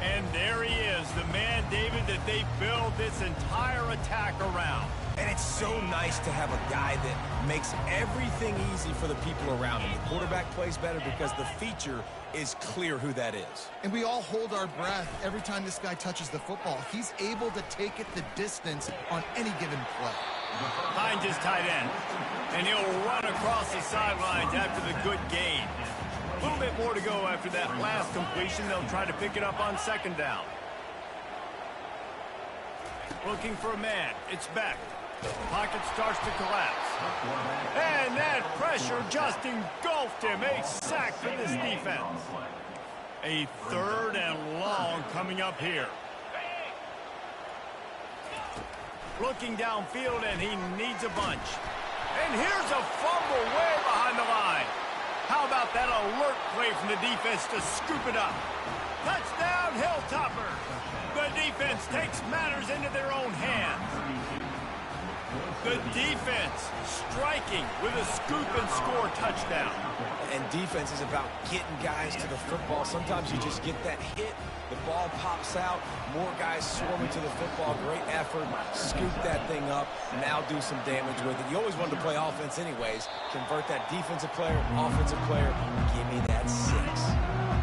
And there he is, the man, David, that they build this entire attack around. And it's so nice to have a guy that makes everything easy for the people around him. The quarterback plays better because the feature is clear who that is. And we all hold our breath every time this guy touches the football. He's able to take it the distance on any given play. Finds his tight end, and he'll run across the sidelines after the good gain. A little bit more to go after that last completion. They'll try to pick it up on second down. Looking for a man. It's Beck. The pocket starts to collapse. And that pressure just engulfed him. A sack for this defense. A 3rd and long coming up here. Looking downfield, and he needs a bunch. And here's a fumble way behind the line. How about that alert play from the defense to scoop it up? Touchdown, Hilltoppers. The defense takes matters into their own hands. The defense striking with a scoop and score touchdown. And defense is about getting guys to the football. Sometimes you just get that hit, the ball pops out, more guys swarming to the football. Great effort, scoop that thing up, now do some damage with it. You always wanted to play offense anyways. Convert that defensive player, offensive player, give me that 6.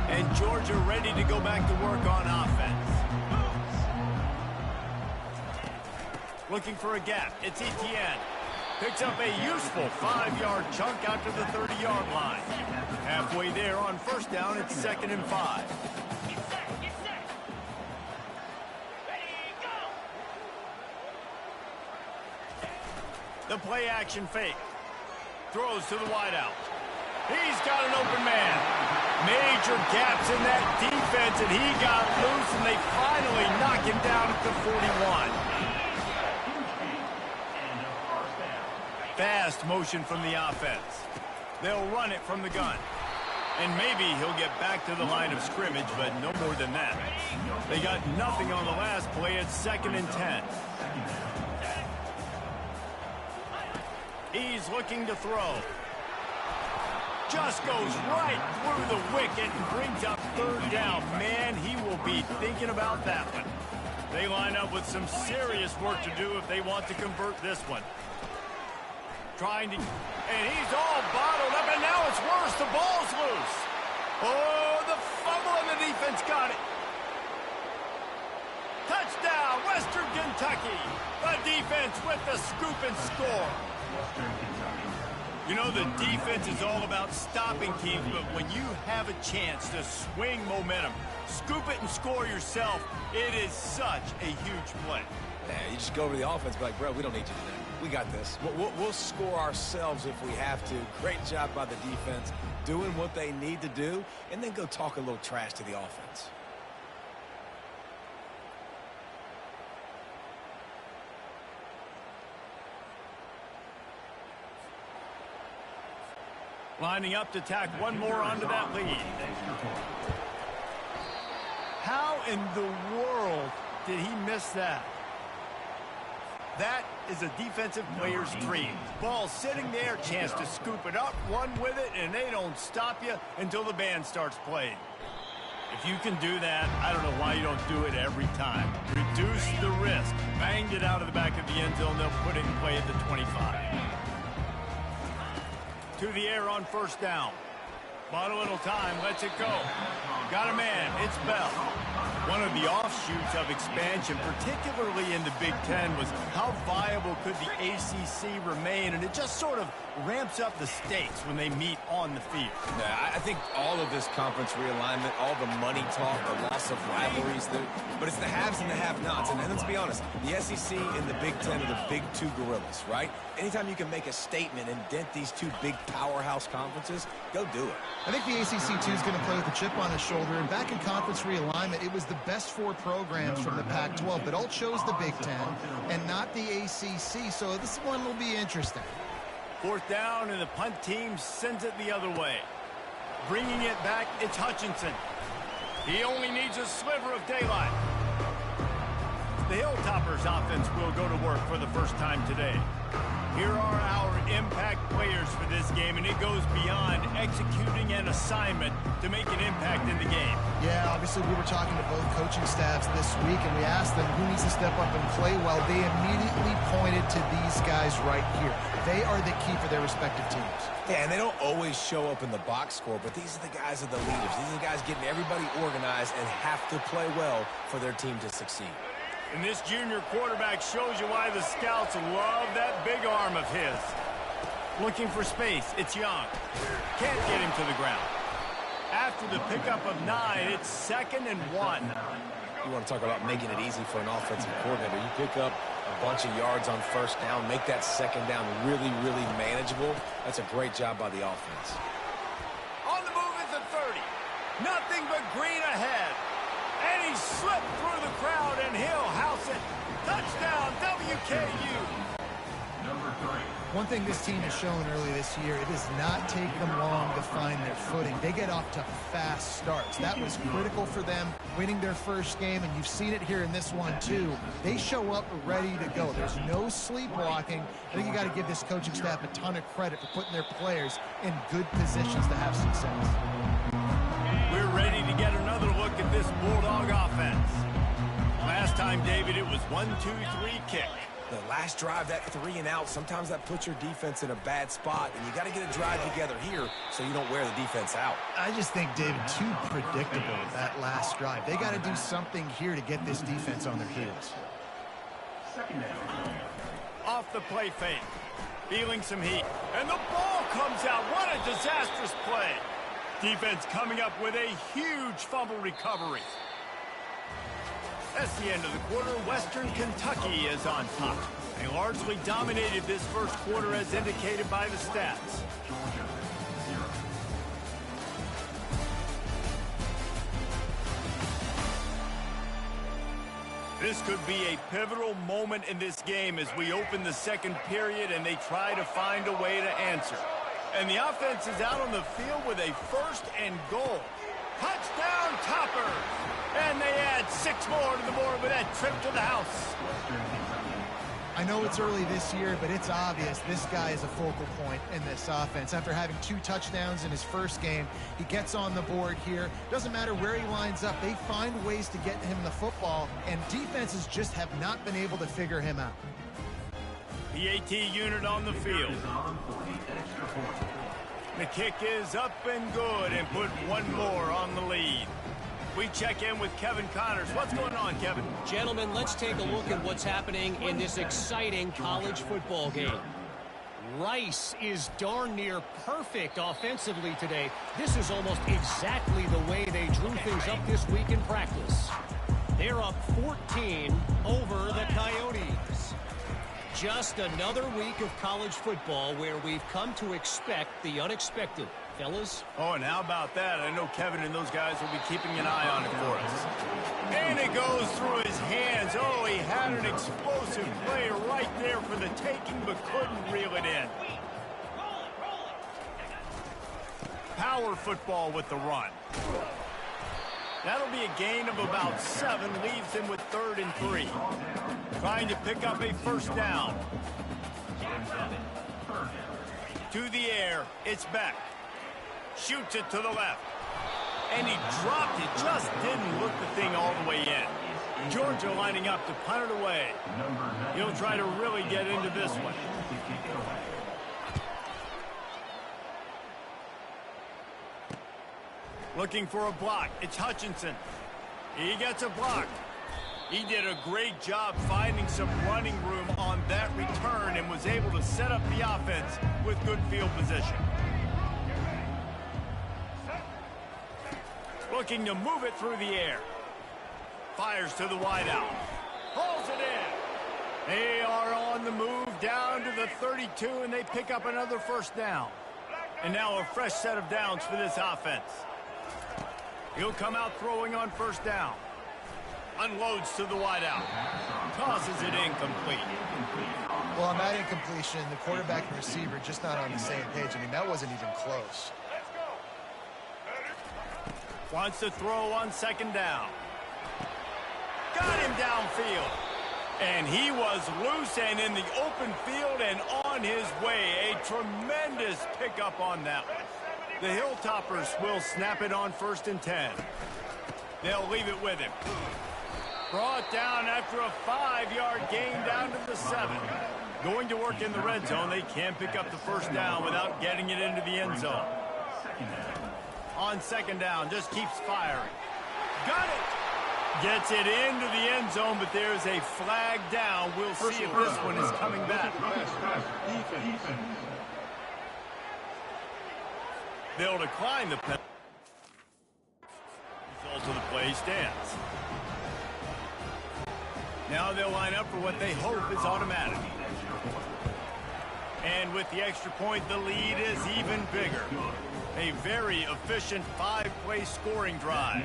And Georgia ready to go back to work on offense. Looking for a gap. It's Etienne. Picks up a useful 5-yard chunk out to the 30-yard line. Halfway there on first down, it's 2nd and 5. The play action fake. Throws to the wideout. He's got an open man. Major gaps in that defense, and he got loose, and they finally knock him down at the 41. Fast motion from the offense. They'll run it from the gun. And maybe he'll get back to the line of scrimmage, but no more than that. They got nothing on the last play. It's 2nd and 10. He's looking to throw. Just goes right through the wicket and brings up 3rd down. Man, he will be thinking about that one. They line up with some serious work to do if they want to convert this one. Trying to, and he's all bottled up, and now it's worse. The ball's loose. Oh, the fumble, and the defense got it. Touchdown, Western Kentucky. The defense with the scoop and score. You know, the defense is all about stopping teams, but when you have a chance to swing momentum, scoop it and score yourself, it is such a huge play. Yeah, you just go over the offense, be like, bro, we don't need you today. We got this. We'll score ourselves if we have to. Great job by the defense, doing what they need to do, and then go talk a little trash to the offense. Lining up to tack one more onto that lead. How in the world did he miss that? That is a defensive player's dream. Ball sitting there, chance to scoop it up, run with it, and they don't stop you until the band starts playing. If you can do that, I don't know why you don't do it every time. Reduce the risk. Banged it out of the back of the end zone. They'll put it in play at the 25. To the air on first down. Bought a little time. Lets it go. Got a man. It's Bell. One of the offshoots of expansion, particularly in the Big Ten, was how viable could the ACC remain, and it just sort of ramps up the stakes when they meet on the field. Yeah, I think all of this conference realignment, all the money talk, the loss of rivalries, but it's the haves and the have-nots. And let's be honest, the SEC and the Big Ten are the big two gorillas, right? Anytime you can make a statement and dent these two big powerhouse conferences, go do it. I think the ACC, too, is going to play with a chip on his shoulder. And back in conference realignment, it was the best 4 programs from the Pac-12, but all chose the Big Ten and not the ACC. So this one will be interesting. 4th down, and the punt team sends it the other way. Bringing it back, it's Hutchinson. He only needs a sliver of daylight. The Hilltoppers offense will go to work for the first time today. Here are our impact players for this game, and it goes beyond executing an assignment to make an impact in the game. Yeah, obviously we were talking to both coaching staffs this week, and we asked them who needs to step up and play well. They immediately pointed to these guys right here. They are the key for their respective teams. Yeah, and they don't always show up in the box score, but these are the guys that are the leaders. These are the guys getting everybody organized and have to play well for their team to succeed. And this junior quarterback shows you why the scouts love that big arm of his. Looking for space, it's Young. Can't get him to the ground. After the pickup of 9, it's 2nd and 1. You want to talk about making it easy for an offensive coordinator. You pick up a bunch of yards on 1st down, make that 2nd down really, really manageable. That's a great job by the offense. On the move at the 30. Nothing but green ahead. And he slipped through the crowd, and he'll house it. Touchdown, WKU. Number 3. One thing this team has shown early this year, it does not take them long to find their footing. They get off to fast starts. That was critical for them winning their first game, and you've seen it here in this one too. They show up ready to go. There's no sleepwalking. I think you got to give this coaching staff a ton of credit for putting their players in good positions to have success. We're ready to get another look at this Bulldog offense. Last time, David, it was 1-2-3 kick. The last drive, that 3 and out, sometimes that puts your defense in a bad spot, and you got to get a drive together here so you don't wear the defense out. I just think, David, too predictable, that last drive. They got to do something here to get this defense on their heels. 2nd down. Off the play fake. Feeling some heat. And the ball comes out. What a disastrous play. Defense coming up with a huge fumble recovery. That's the end of the quarter. Western Kentucky is on top. They largely dominated this first quarter as indicated by the stats. This could be a pivotal moment in this game as we open the second period and they try to find a way to answer. And the offense is out on the field with a 1st and goal. Touchdown, Toppers! And they add 6 more to the board with that trip to the house. I know it's early this year, but it's obvious this guy is a focal point in this offense. After having 2 touchdowns in his first game, he gets on the board here. Doesn't matter where he lines up, they find ways to get him the football, and defenses just have not been able to figure him out. The AT unit on the field. The kick is up and good and put 1 more on the lead. We check in with Kevin Connors. What's going on, Kevin? Gentlemen, let's take a look at what's happening in this exciting college football game. Rice is darn near perfect offensively today. This is almost exactly the way they drew things up this week in practice. They're up 14 over the Coyotes. Just another week of college football where we've come to expect the unexpected. Fellas? Oh, and how about that? I know Kevin and those guys will be keeping an eye on it for us. And it goes through his hands. Oh, he had an explosive play right there for the taking, but couldn't reel it in. Power football with the run. That'll be a gain of about 7, leaves him with 3rd and 3. Trying to pick up a 1st down. To the air, it's Beck. Shoots it to the left. And he dropped it, just didn't look the thing all the way in. Georgia lining up to punt it away. He'll try to really get into this one. Looking for a block. It's Hutchinson. He gets a block. He did a great job finding some running room on that return and was able to set up the offense with good field position. Looking to move it through the air. Fires to the wideout. Pulls it in. They are on the move down to the 32, and they pick up another first down. And now a fresh set of downs for this offense. He'll come out throwing on first down. Unloads to the wideout. Tosses it incomplete. Well, on that incompletion, the quarterback and receiver just not on the same page. I mean, that wasn't even close. Wants to throw on second down. Got him downfield. And he was loose and in the open field and on his way. A tremendous pickup on that one. The Hilltoppers will snap it on 1st and 10. They'll leave it with him. Brought down after a 5-yard gain down to the 7. Going to work in the red zone. They can't pick up the first down without getting it into the end zone. On second down, just keeps firing. Got it! Gets it into the end zone, but there's a flag down. We'll see if this one is coming back. They'll decline the penalty. Result of the play stands. Now they'll line up for what they hope is automatic. And with the extra point, the lead is even bigger. A very efficient 5-play scoring drive.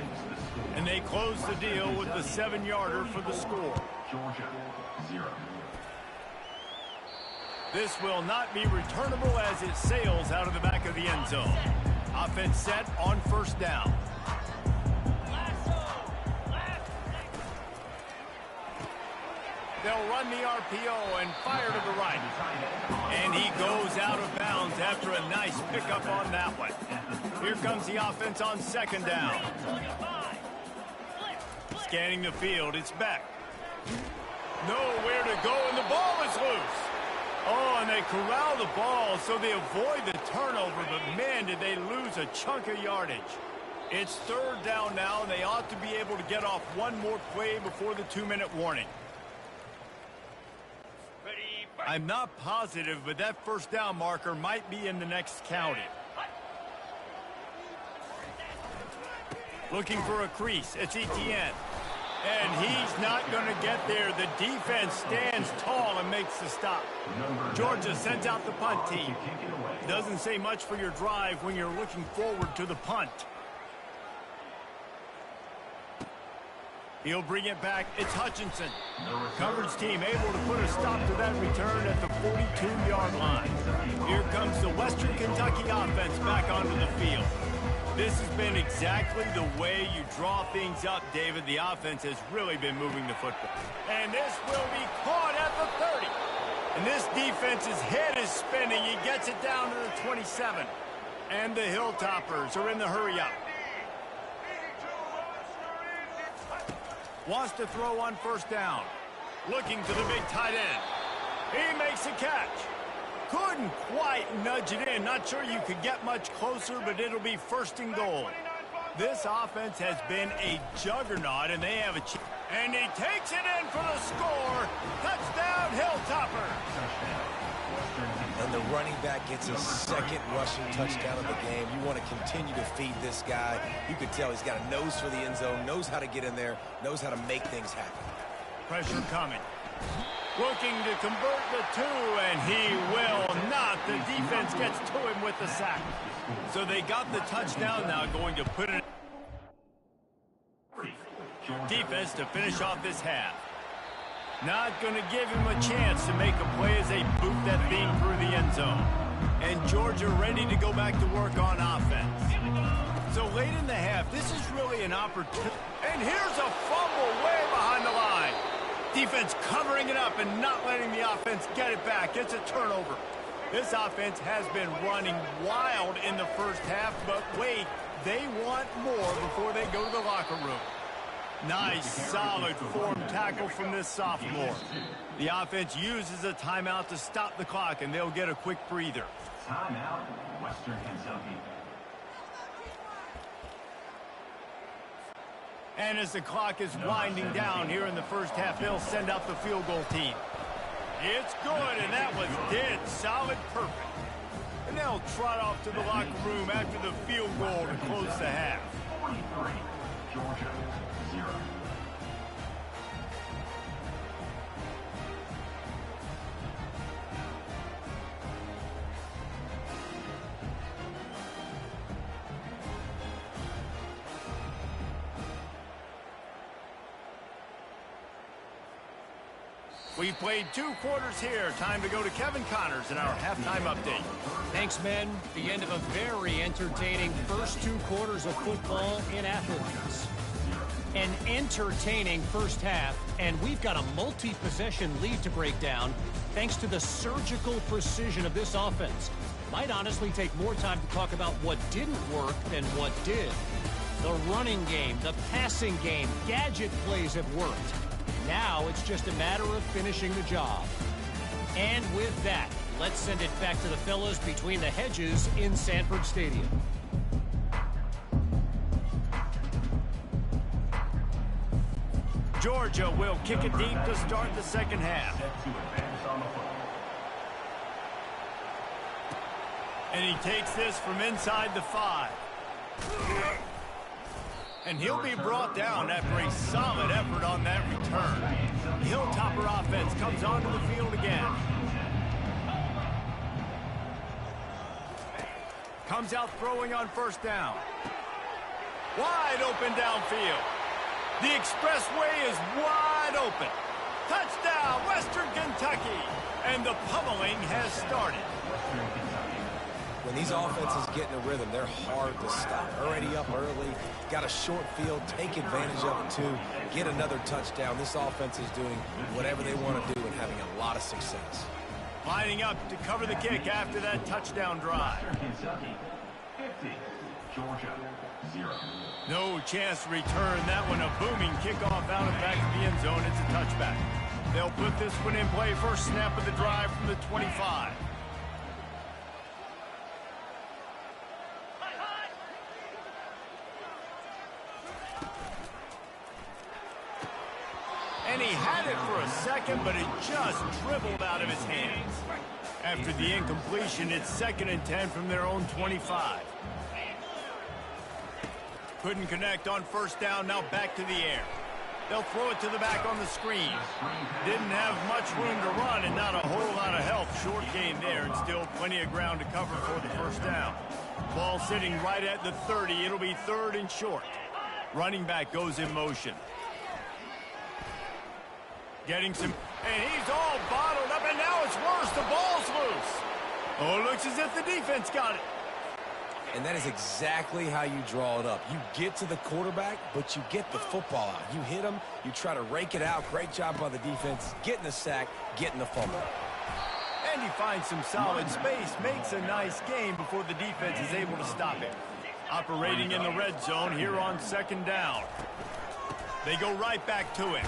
And they close the deal with the 7-yarder for the score. Georgia, 0. This will not be returnable as it sails out of the back of the end zone. Offense set on first down. They'll run the RPO and fire to the right. And he goes out of bounds after a nice pickup on that one. Here comes the offense on second down. Scanning the field, it's back. Nowhere to go, and the ball is loose. Oh, and they corral the ball so they avoid the turnover, but man, did they lose a chunk of yardage. It's third down now, and they ought to be able to get off one more play before the 2-minute warning. I'm not positive, but that first down marker might be in the next county. Looking for a crease. It's Etienne. And he's not going to get there. The defense stands tall and makes the stop. Georgia sends out the punt team. Doesn't say much for your drive when you're looking forward to the punt. He'll bring it back. It's Hutchinson. Coverage team able to put a stop to that return at the 42-yard line. Here comes the Western Kentucky offense back onto the field. This has been exactly the way you draw things up, David. The offense has really been moving the football. And this will be caught at the 30. And this defense's head is spinning. He gets it down to the 27. And the Hilltoppers are in the hurry-up. Wants to throw on first down. Looking to the big tight end. He makes a catch. Couldn't quite nudge it in. Not sure you could get much closer, but it'll be 1st and goal. This offense has been a juggernaut, and they have a chance. And he takes it in for the score. Touchdown, Hilltoppers. And the running back gets his second rushing touchdown of the game. You want to continue to feed this guy. You can tell he's got a nose for the end zone, knows how to get in there, knows how to make things happen. Pressure coming. Looking to convert the 2, and he will not. The defense gets to him with the sack. So they got the touchdown now, going to put it defense to finish off this half. Not going to give him a chance to make a play as they boot that thing through the end zone. And Georgia ready to go back to work on offense. So late in the half, this is really an opportunity. And here's a fumble way behind the line. Defense covering it up and not letting the offense get it back. It's a turnover. This offense has been running wild in the first half, but wait, they want more before they go to the locker room. Nice, solid form tackle from this sophomore. The offense uses a timeout to stop the clock, and they'll get a quick breather. Timeout, Western Kentucky. And as the clock is winding down here in the first half, they'll send out the field goal team. It's good, and that was dead solid perfect. And they'll trot off to the locker room after the field goal to close the half. 43, Georgia, 0. We played 2 quarters here. Time to go to Kevin Connors in our halftime update. Thanks, men. The end of a very entertaining first 2 quarters of football in Athens. An entertaining first half, and we've got a multi-possession lead to break down thanks to the surgical precision of this offense. Might honestly take more time to talk about what didn't work than what did. The running game, the passing game, gadget plays have worked. Now it's just a matter of finishing the job. And with that, let's send it back to the fellows between the hedges in Sanford Stadium. Georgia will kick it deep to start the second half. And he takes this from inside the 5. And he'll be brought down after a solid effort on that return. The Hilltopper offense comes onto the field again. Comes out throwing on first down. Wide open downfield. The expressway is wide open. Touchdown, Western Kentucky. And the pummeling has started. When these offenses get in a rhythm, they're hard to stop. Already up early, got a short field, take advantage of it too, get another touchdown. This offense is doing whatever they want to do and having a lot of success. Lining up to cover the kick after that touchdown drive. Kentucky, 50, Georgia, 0. No chance to return that one. A booming kickoff out of back of the end zone. It's a touchback. They'll put this one in play. First snap of the drive from the 25. And he had it for a second, but it just dribbled out of his hands. After the incompletion, it's 2nd and 10 from their own 25. Couldn't connect on first down, now back to the air. They'll throw it to the back on the screen. Didn't have much room to run and not a whole lot of help. Short gain there and still plenty of ground to cover for the first down. Ball sitting right at the 30. It'll be 3rd and short. Running back goes in motion. Getting some, and he's all bottled up, and now it's worse. The ball's loose. Oh, it looks as if the defense got it. And that is exactly how you draw it up. You get to the quarterback, but you get the football out. You hit him, you try to rake it out. Great job by the defense, getting the sack, getting the fumble. And he finds some solid space, makes a nice game before the defense is able to stop him. Operating in the red zone here on 2nd down. They go right back to him.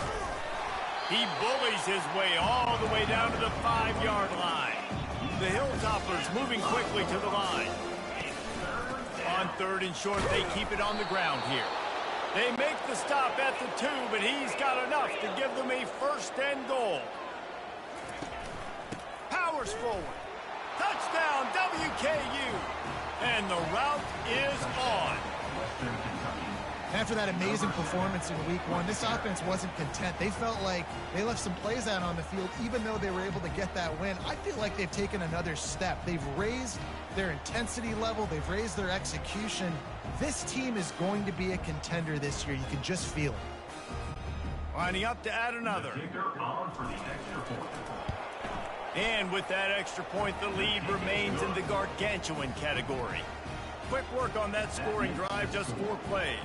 He bullies his way all the way down to the 5-yard line. The Hilltoppers moving quickly to the line. On 3rd and short, they keep it on the ground here. They make the stop at the 2, but he's got enough to give them a 1st and goal. Powers forward. Touchdown, WKU. And the route is on. After that amazing performance in week 1, this offense wasn't content. They felt like they left some plays out on the field, even though they were able to get that win. I feel like they've taken another step. They've raised their intensity level. They've raised their execution. This team is going to be a contender this year. You can just feel it. Lining up to add another. And with that extra point, the lead remains in the gargantuan category. Quick work on that scoring drive, just 4 plays.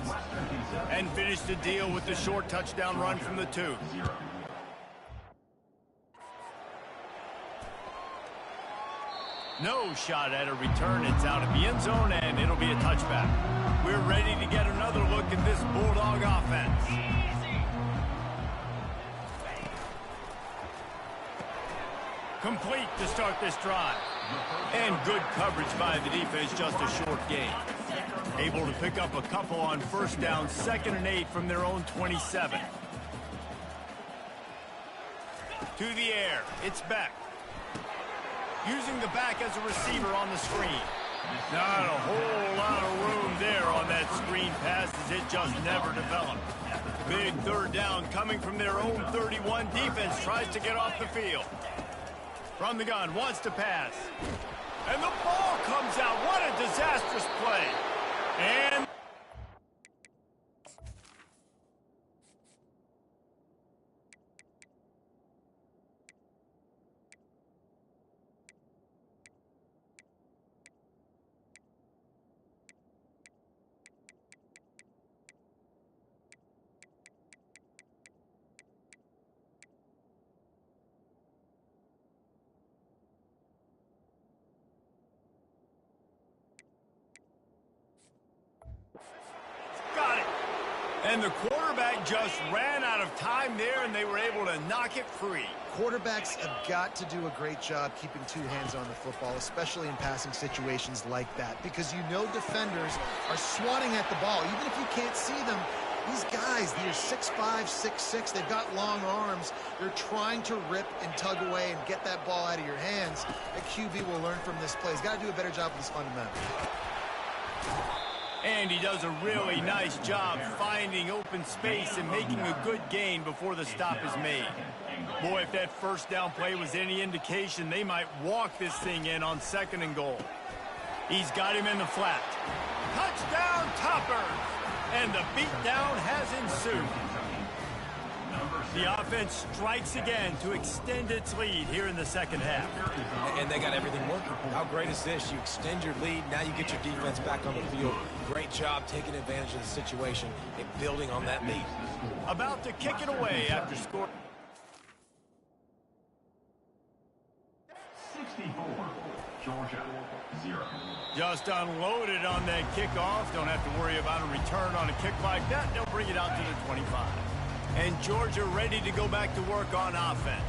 And finished the deal with the short touchdown run from the 2. No shot at a return. It's out of the end zone, and it'll be a touchback. We're ready to get another look at this Bulldog offense. Complete to start this drive. And good coverage by the defense, just a short gain. Able to pick up a couple on first down, 2nd and 8 from their own 27. To the air, it's Beck. Using the back as a receiver on the screen. Not a whole lot of room there on that screen pass as it just never developed. Big 3rd down coming from their own 31. Defense tries to get off the field. From the gun, wants to pass. And the ball comes out. What a disastrous play. And got it. And the quarterback just ran out of time there, and they were able to knock it free. Quarterbacks have got to do a great job keeping 2 hands on the football, especially in passing situations like that, because you know defenders are swatting at the ball. Even if you can't see them, these guys, they're 6'5", 6'6", they've got long arms. They're trying to rip and tug away and get that ball out of your hands. A QB will learn from this play. He's got to do a better job with his fundamentals. And he does a really nice job finding open space and making a good gain before the stop is made. Boy, if that first down play was any indication, they might walk this thing in on 2nd and goal. He's got him in the flat. Touchdown, Toppers! And the beatdown has ensued. The offense strikes again to extend its lead here in the 2nd half. And they got everything working. How great is this? You extend your lead, now you get your defense back on the field. Great job taking advantage of the situation and building on that lead. About to kick it away after scoring. 64, Georgia, 0. Just unloaded on that kickoff. Don't have to worry about a return on a kick like that. They'll bring it out to the 25. And Georgia ready to go back to work on offense.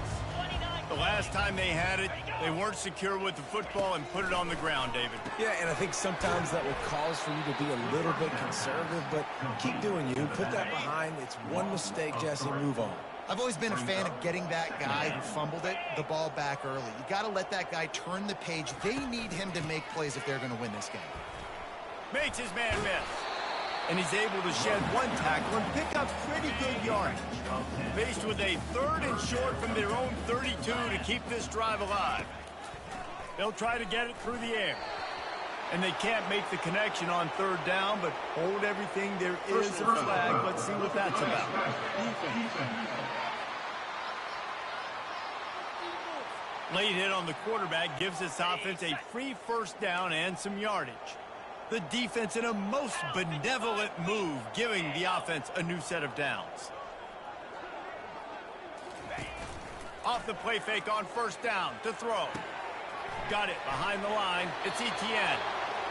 The last time they had it, they weren't secure with the football and put it on the ground, David. Yeah, and I think sometimes that will cause for you to be a little bit conservative, but keep doing you. Put that behind. It's one mistake, Jesse. Move on. I've always been a fan of getting that guy who fumbled it, the ball back early. You got to let that guy turn the page. They need him to make plays if they're going to win this game. Makes his man miss. And he's able to shed one tackle and pick up pretty good yardage. Faced with a 3rd and short from their own 32 to keep this drive alive. They'll try to get it through the air. And they can't make the connection on 3rd down, but hold everything. There is a flag. Let's see what that's about. Late hit on the quarterback gives this offense a free 1st down and some yardage. The defense in a most benevolent move, giving the offense a new set of downs. Off the play fake on 1st down to throw. Got it behind the line. It's Etienne.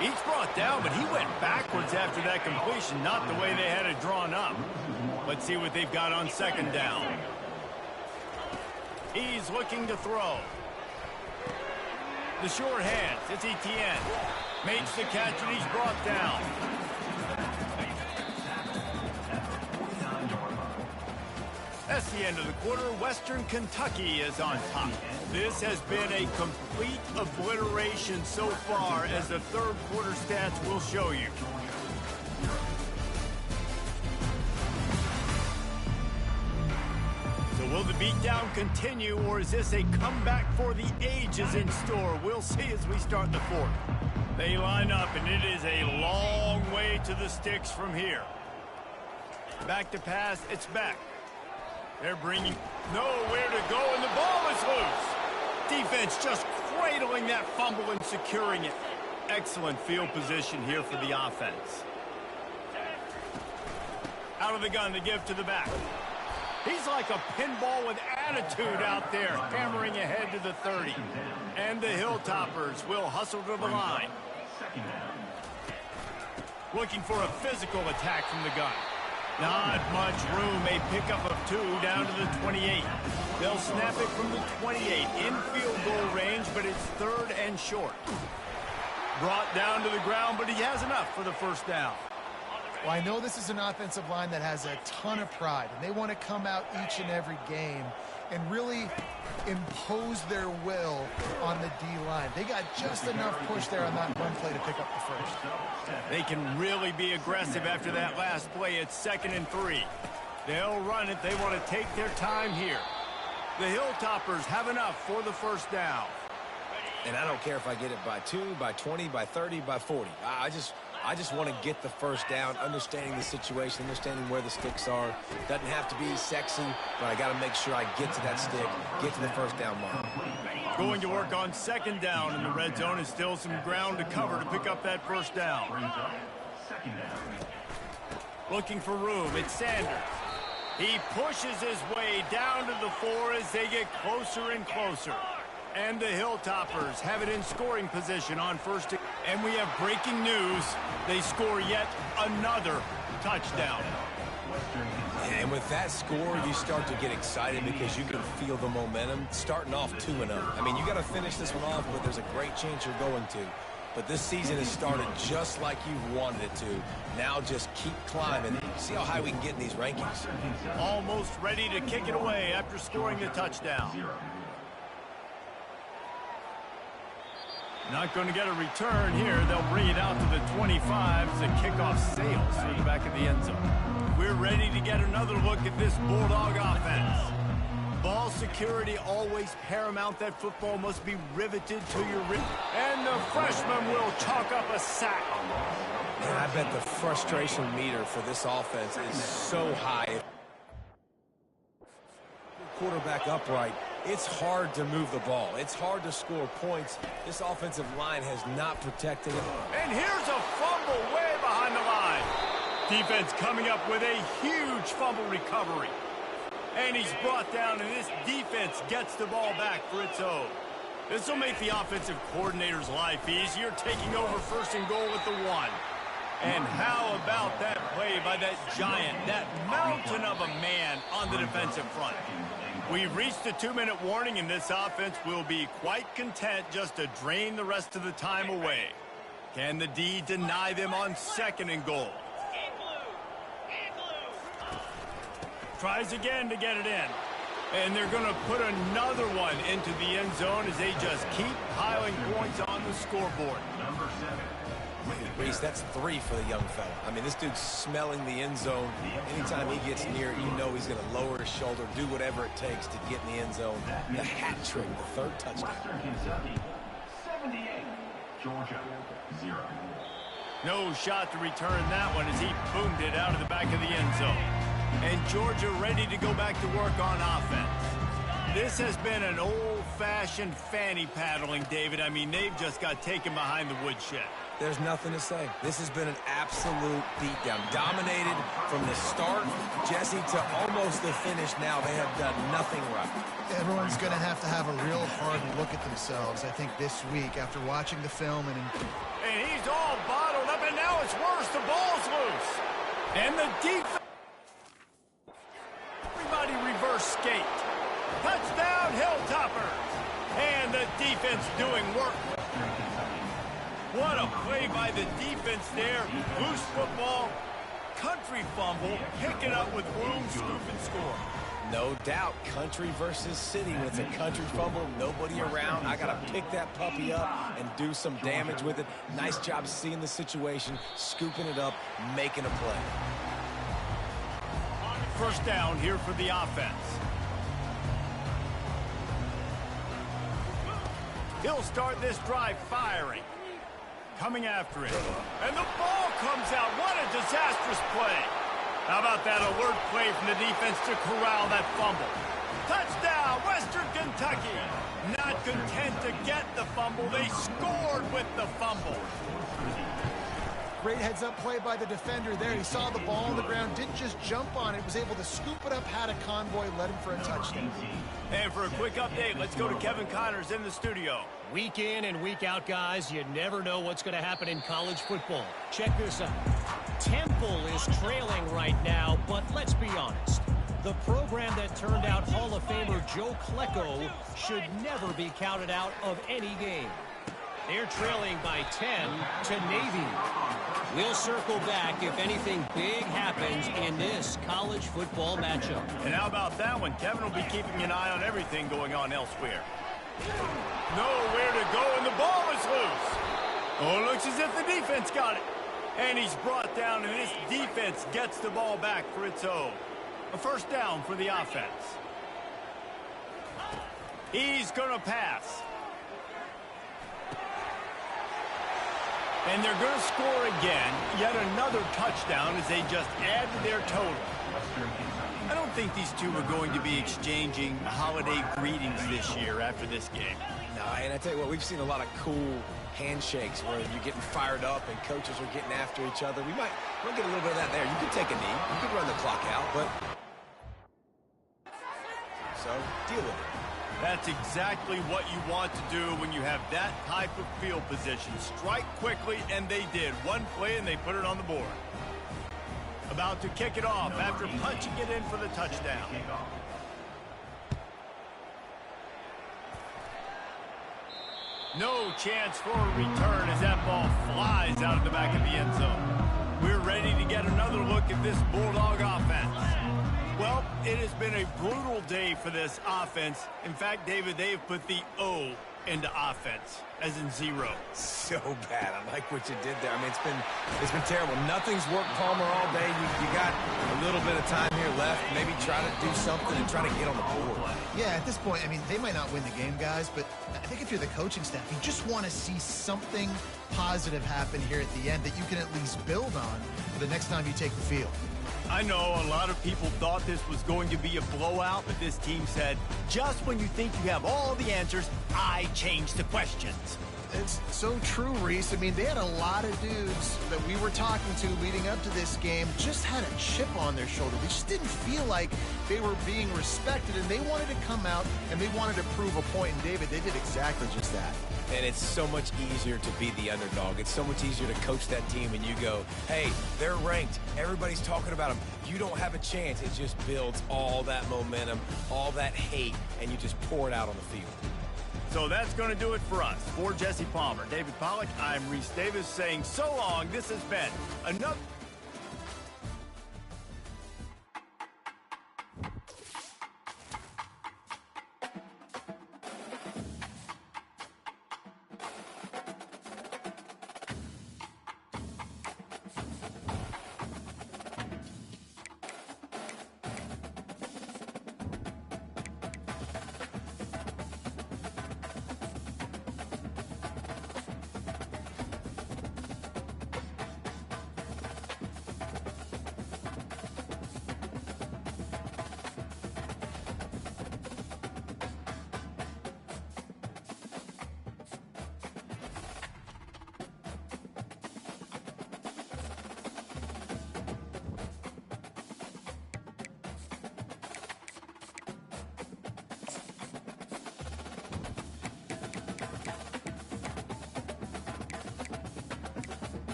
He's brought down, but he went backwards after that completion, not the way they had it drawn up. Let's see what they've got on 2nd down. He's looking to throw. The short hands, it's Etienne. Makes the catch and he's brought down. That's the end of the quarter. Western Kentucky is on top. This has been a complete obliteration so far, as the 3rd quarter stats will show you. So will the beatdown continue, or is this a comeback for the ages in store? We'll see as we start the 4th. They line up, and it is a long way to the sticks from here. Back to pass, it's back. They're bringing nowhere to go, and the ball is loose. Defense just cradling that fumble and securing it. Excellent field position here for the offense. Out of the gun to give to the back. He's like a pinball with attitude out there, hammering ahead to the 30. And the Hilltoppers will hustle to the line. Looking for a physical attack from the gun. Not much room. A pickup of 2 down to the 28. They'll snap it from the 28 in field goal range, but it's 3rd and short. Brought down to the ground, but he has enough for the first down. Well, I know this is an offensive line that has a ton of pride, and they want to come out each and every game and really impose their will on the D-line. They got just enough push there on that run play to pick up the first. They can really be aggressive after that last play. It's 2nd and 3. They'll run it. They want to take their time here. The Hilltoppers have enough for the first down. And I don't care if I get it by 2, by 20, by 30, by 40. I just want to get the first down, understanding the situation, understanding where the sticks are. Doesn't have to be sexy, but I got to make sure I get to that stick, get to the first down mark. Going to work on 2nd down in the red zone, and still some ground to cover to pick up that first down. Looking for room, it's Sanders. He pushes his way down to the 4 as they get closer and closer. And the Hilltoppers have it in scoring position on first. And we have breaking news. They score yet another touchdown. And with that score, you start to get excited because you can feel the momentum starting off 2-0. I mean, you got to finish this one off, but there's a great chance you're going to. But this season has started just like you've wanted it to. Now just keep climbing. See how high we can get in these rankings. Almost ready to kick it away after scoring the touchdown. Not going to get a return here. They'll bring it out to the 25 as the kickoff sails through the back of the end zone. We're ready to get another look at this Bulldog offense. Ball security always paramount. That football must be riveted to your wrist. And the freshman will chalk up a sack. And I bet the frustration meter for this offense is so high. Quarterback upright, it's hard to move the ball. It's hard to score points. This offensive line has not protected it. And here's a fumble way behind the line. Defense coming up with a huge fumble recovery. And he's brought down, and this defense gets the ball back for its own. This will make the offensive coordinator's life easier, taking over 1st and goal at the 1. And how about that play by that giant, that mountain of a man on the defensive front? We've reached the 2-minute warning, and this offense will be quite content just to drain the rest of the time away. Can the D deny them on 2nd and goal? Tries again to get it in. And they're going to put another one into the end zone as they just keep piling points on the scoreboard. Number 7. Reese, that's 3 for the young fella. I mean, this dude's smelling the end zone. Anytime he gets near it, you know he's going to lower his shoulder, do whatever it takes to get in the end zone. The hat trick, the 3rd touchdown. Western Kentucky, 78. Georgia, 0. No shot to return that one as he boomed it out of the back of the end zone. And Georgia ready to go back to work on offense. This has been an old-fashioned fanny paddling, David. I mean, they've just got taken behind the woodshed. There's nothing to say. This has been an absolute beatdown. Dominated from the start, Jesse, to almost the finish now. They have done nothing right. Everyone's going to have a real hard look at themselves, I think, this week after watching the film. And he's all bottled up, and now it's worse. The ball's loose. And the defense. Everybody reverse skate. Touchdown, Hilltopper. And the defense doing work. What a play by the defense there. Loose football, country fumble, pick it up with room, scoop, and score. No doubt, country versus city. When it's a country fumble, nobody around. I got to pick that puppy up and do some damage with it. Nice job seeing the situation, scooping it up, making a play. First down here for the offense. He'll start this drive firing. Coming after it. And the ball comes out. What a disastrous play. How about that alert play from the defense to corral that fumble? Touchdown, Western Kentucky. Not content to get the fumble. They scored with the fumble. Great heads-up play by the defender there. He saw the ball on the ground, didn't just jump on it, was able to scoop it up, had a convoy, led him for a touchdown. And for a quick update, let's go to Kevin Connors in the studio. Week in and week out, guys, you never know what's going to happen in college football. Check this out. Temple is trailing right now, but let's be honest. The program that turned out Hall of Famer Joe Klecko should never be counted out of any game. They're trailing by 10 to Navy. We'll circle back if anything big happens in this college football matchup. And how about that one? Kevin will be keeping an eye on everything going on elsewhere. Nowhere to go, and the ball is loose. Oh, it looks as if the defense got it. And he's brought down, and this defense gets the ball back for its own. A first down for the offense. He's going to pass. And they're going to score again. Yet another touchdown as they just add to their total. I don't think these two are going to be exchanging holiday greetings this year after this game. No, and I tell you what, we've seen a lot of cool handshakes where you're getting fired up and coaches are getting after each other. We'll get a little bit of that there. You can take a knee. You can run the clock out, but so deal with it. That's exactly what you want to do when you have that type of field position. Strike quickly, and they did. One play, and they put it on the board. About to kick it off after punching it in for the touchdown. No chance for a return as that ball flies out of the back of the end zone. We're ready to get another look at this Bulldog offense. Well, it has been a brutal day for this offense. In fact, David, they've put the O into offense, as in 0. So bad. I like what you did there. I mean, it's been terrible. Nothing's worked, Palmer, all day. You got a little bit of time here left. Maybe try to do something and try to get on the board. Yeah, at this point, I mean, they might not win the game, guys, but I think if you're the coaching staff, you just want to see something positive happen here at the end that you can at least build on for the next time you take the field. I know a lot of people thought this was going to be a blowout, but this team said, just when you think you have all the answers, I change the questions. It's so true, Reese. I mean, they had a lot of dudes that we were talking to leading up to this game just had a chip on their shoulder. They just didn't feel like they were being respected, and they wanted to come out and they wanted to prove a point. And David, they did exactly just that. And it's so much easier to be the underdog. It's so much easier to coach that team and you go, hey, they're ranked. Everybody's talking about them. You don't have a chance. It just builds all that momentum, all that hate, and you just pour it out on the field. So that's going to do it for us. For Jesse Palmer, David Pollack, I'm Reese Davis saying so long. This has been another...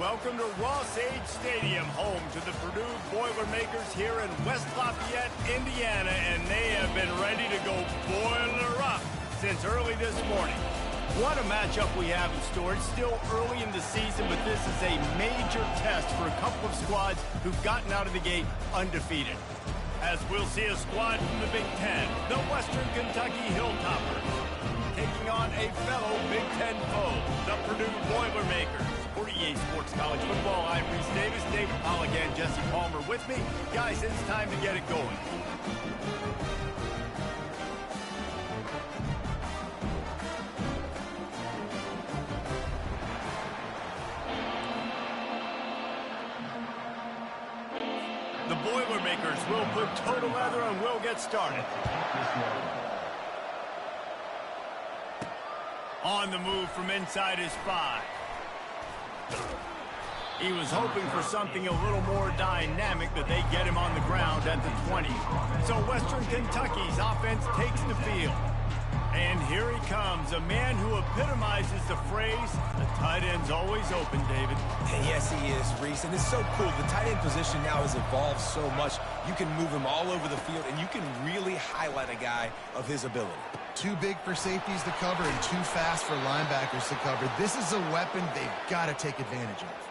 Welcome to Ross-Age Stadium, home to the Purdue Boilermakers here in West Lafayette, Indiana, and they have been ready to go boiler up since early this morning. What a matchup we have in store. It's still early in the season, but this is a major test for a couple of squads who've gotten out of the gate undefeated. As we'll see a squad from the Big Ten, the Western Kentucky Hilltoppers, taking on a fellow Big Ten foe, the Purdue Boilermakers. 48 Sports College Football, I'm Reese Davis, David Pollock, and Jesse Palmer with me. Guys, it's time to get it going. The Boilermakers will put total leather and we'll get started. On the move from inside his 5. He was hoping for something a little more dynamic, but they get him on the ground at the 20. So Western Kentucky's offense takes the field. And here he comes, a man who epitomizes the phrase, the tight end's always open, David. And yes, he is, Reese, and it's so cool. The tight end position now has evolved so much. You can move him all over the field, and you can really highlight a guy of his ability. Too big for safeties to cover and too fast for linebackers to cover. This is a weapon they've got to take advantage of.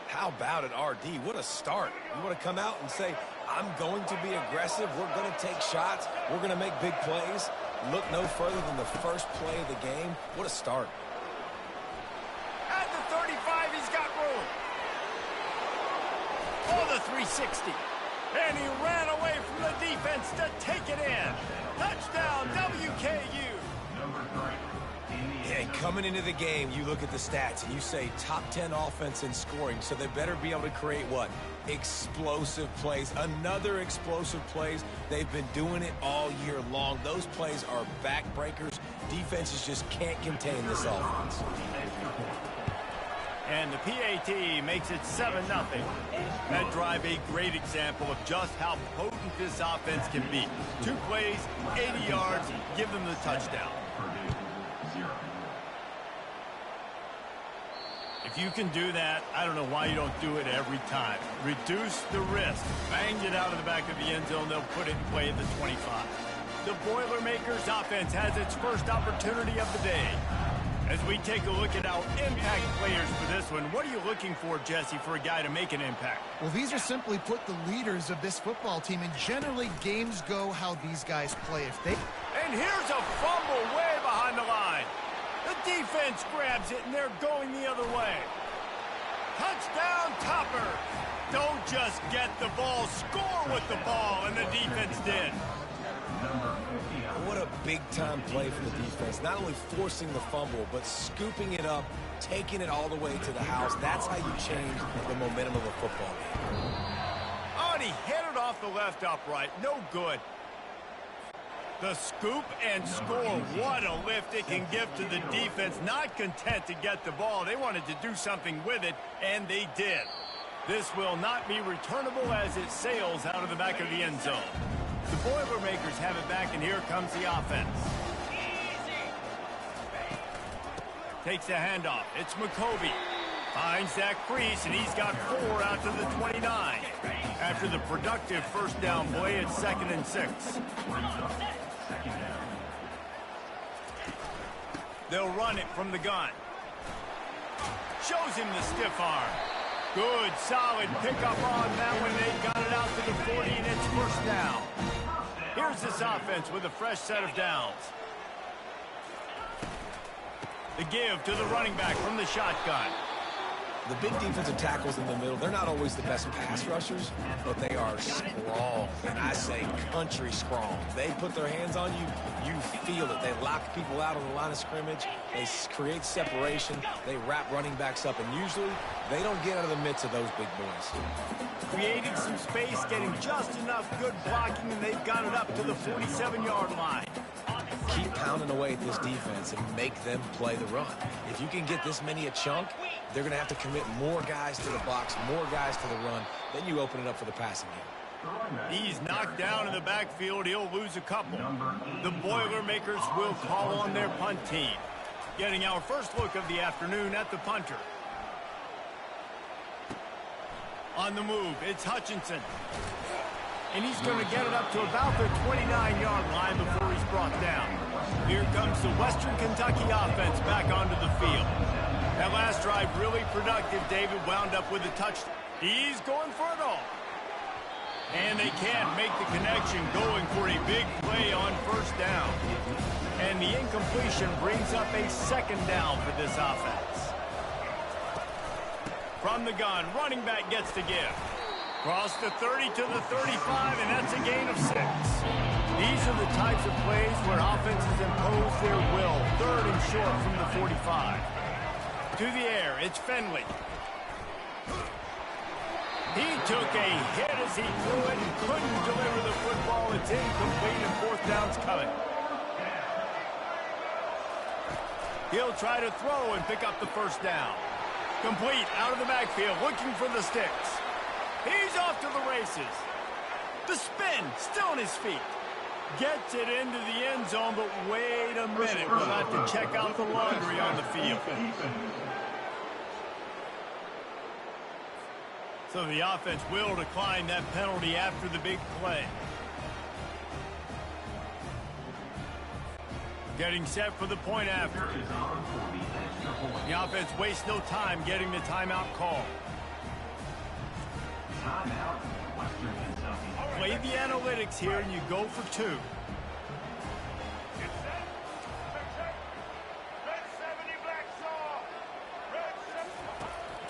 How about it, RD? What a start. You want to come out and say, I'm going to be aggressive. We're going to take shots. We're going to make big plays. Look no further than the first play of the game. What a start. At the 35, he's got room. Oh, the 360. And he ran away from the defense to take it in. Touchdown, WKU. Yeah, coming into the game, you look at the stats and you say top 10 offense in scoring, so they better be able to create what? Explosive plays. Another explosive plays. They've been doing it all year long. Those plays are backbreakers. Defenses just can't contain this offense. And the PAT makes it 7-0. That drive a great example of just how potent this offense can be. 2 plays, 80 yards, give them the touchdown. If you can do that, I don't know why you don't do it every time. Reduce the risk. Banged it out of the back of the end zone. They'll put it in play at the 25. The Boilermakers offense has its first opportunity of the day. As we take a look at our impact players for this one, what are you looking for, Jesse, for a guy to make an impact? Well, these are simply put the leaders of this football team, and generally games go how these guys play. And here's a fumble way behind the line. The defense grabs it, and they're going the other way. Touchdown, Toppers. Don't just get the ball, score with the ball, and the defense did. What a big-time play for the defense. Not only forcing the fumble, but scooping it up, taking it all the way to the house. That's how you change the momentum of a football game. Oh, and he hit it off the left upright. No good. The scoop and score. What a lift it can give to the defense. Not content to get the ball. They wanted to do something with it, and they did. This will not be returnable as it sails out of the back of the end zone. The Boilermakers have it back, and here comes the offense. Takes a handoff. It's McCoby. Finds that crease, and he's got 4 out to the 29. After the productive first down play, it's 2nd and 6. They'll run it from the gun. Shows him the stiff arm. Good, solid pickup on that one. They got it out to the 40, and it's first down. Here's this offense with a fresh set of downs. The give to the running back from the shotgun. The big defensive tackles in the middle, they're not always the best pass rushers, but they are strong, and I say country strong. They put their hands on you, you feel it. They lock people out on the line of scrimmage. They create separation. They wrap running backs up, and usually they don't get out of the midst of those big boys. Creating some space, getting just enough good blocking, and they've got it up to the 47-yard line. Keep pounding away at this defense and make them play the run. If you can get this many a chunk, they're going to have to commit more guys to the box, more guys to the run. Then you open it up for the passing game. He's knocked down in the backfield. He'll lose a couple. The Boilermakers will call on their punt team. Getting our first look of the afternoon at the punter. On the move, it's Hutchinson. And he's going to get it up to about the 29-yard line before he's brought down. Here comes the Western Kentucky offense back onto the field. That last drive really productive. David wound up with a touchdown. He's going for it all. And they can't make the connection, going for a big play on first down. And the incompletion brings up a second down for this offense. From the gun, running back gets to give. Cross the 30 to the 35, and that's a gain of 6. These are the types of plays where offenses impose their will. Third and short from the 45. To the air, it's Fenley. He took a hit as he threw it and couldn't deliver the football. It's incomplete and fourth down's coming. He'll try to throw and pick up the first down. Complete out of the backfield, looking for the sticks. He's off to the races. The spin, still on his feet. Gets it into the end zone, but wait a minute. We'll have to check out the laundry on the field. So the offense will decline that penalty after the big play. Getting set for the point after. The offense wastes no time getting the timeout call. Play the analytics here and you go for 2.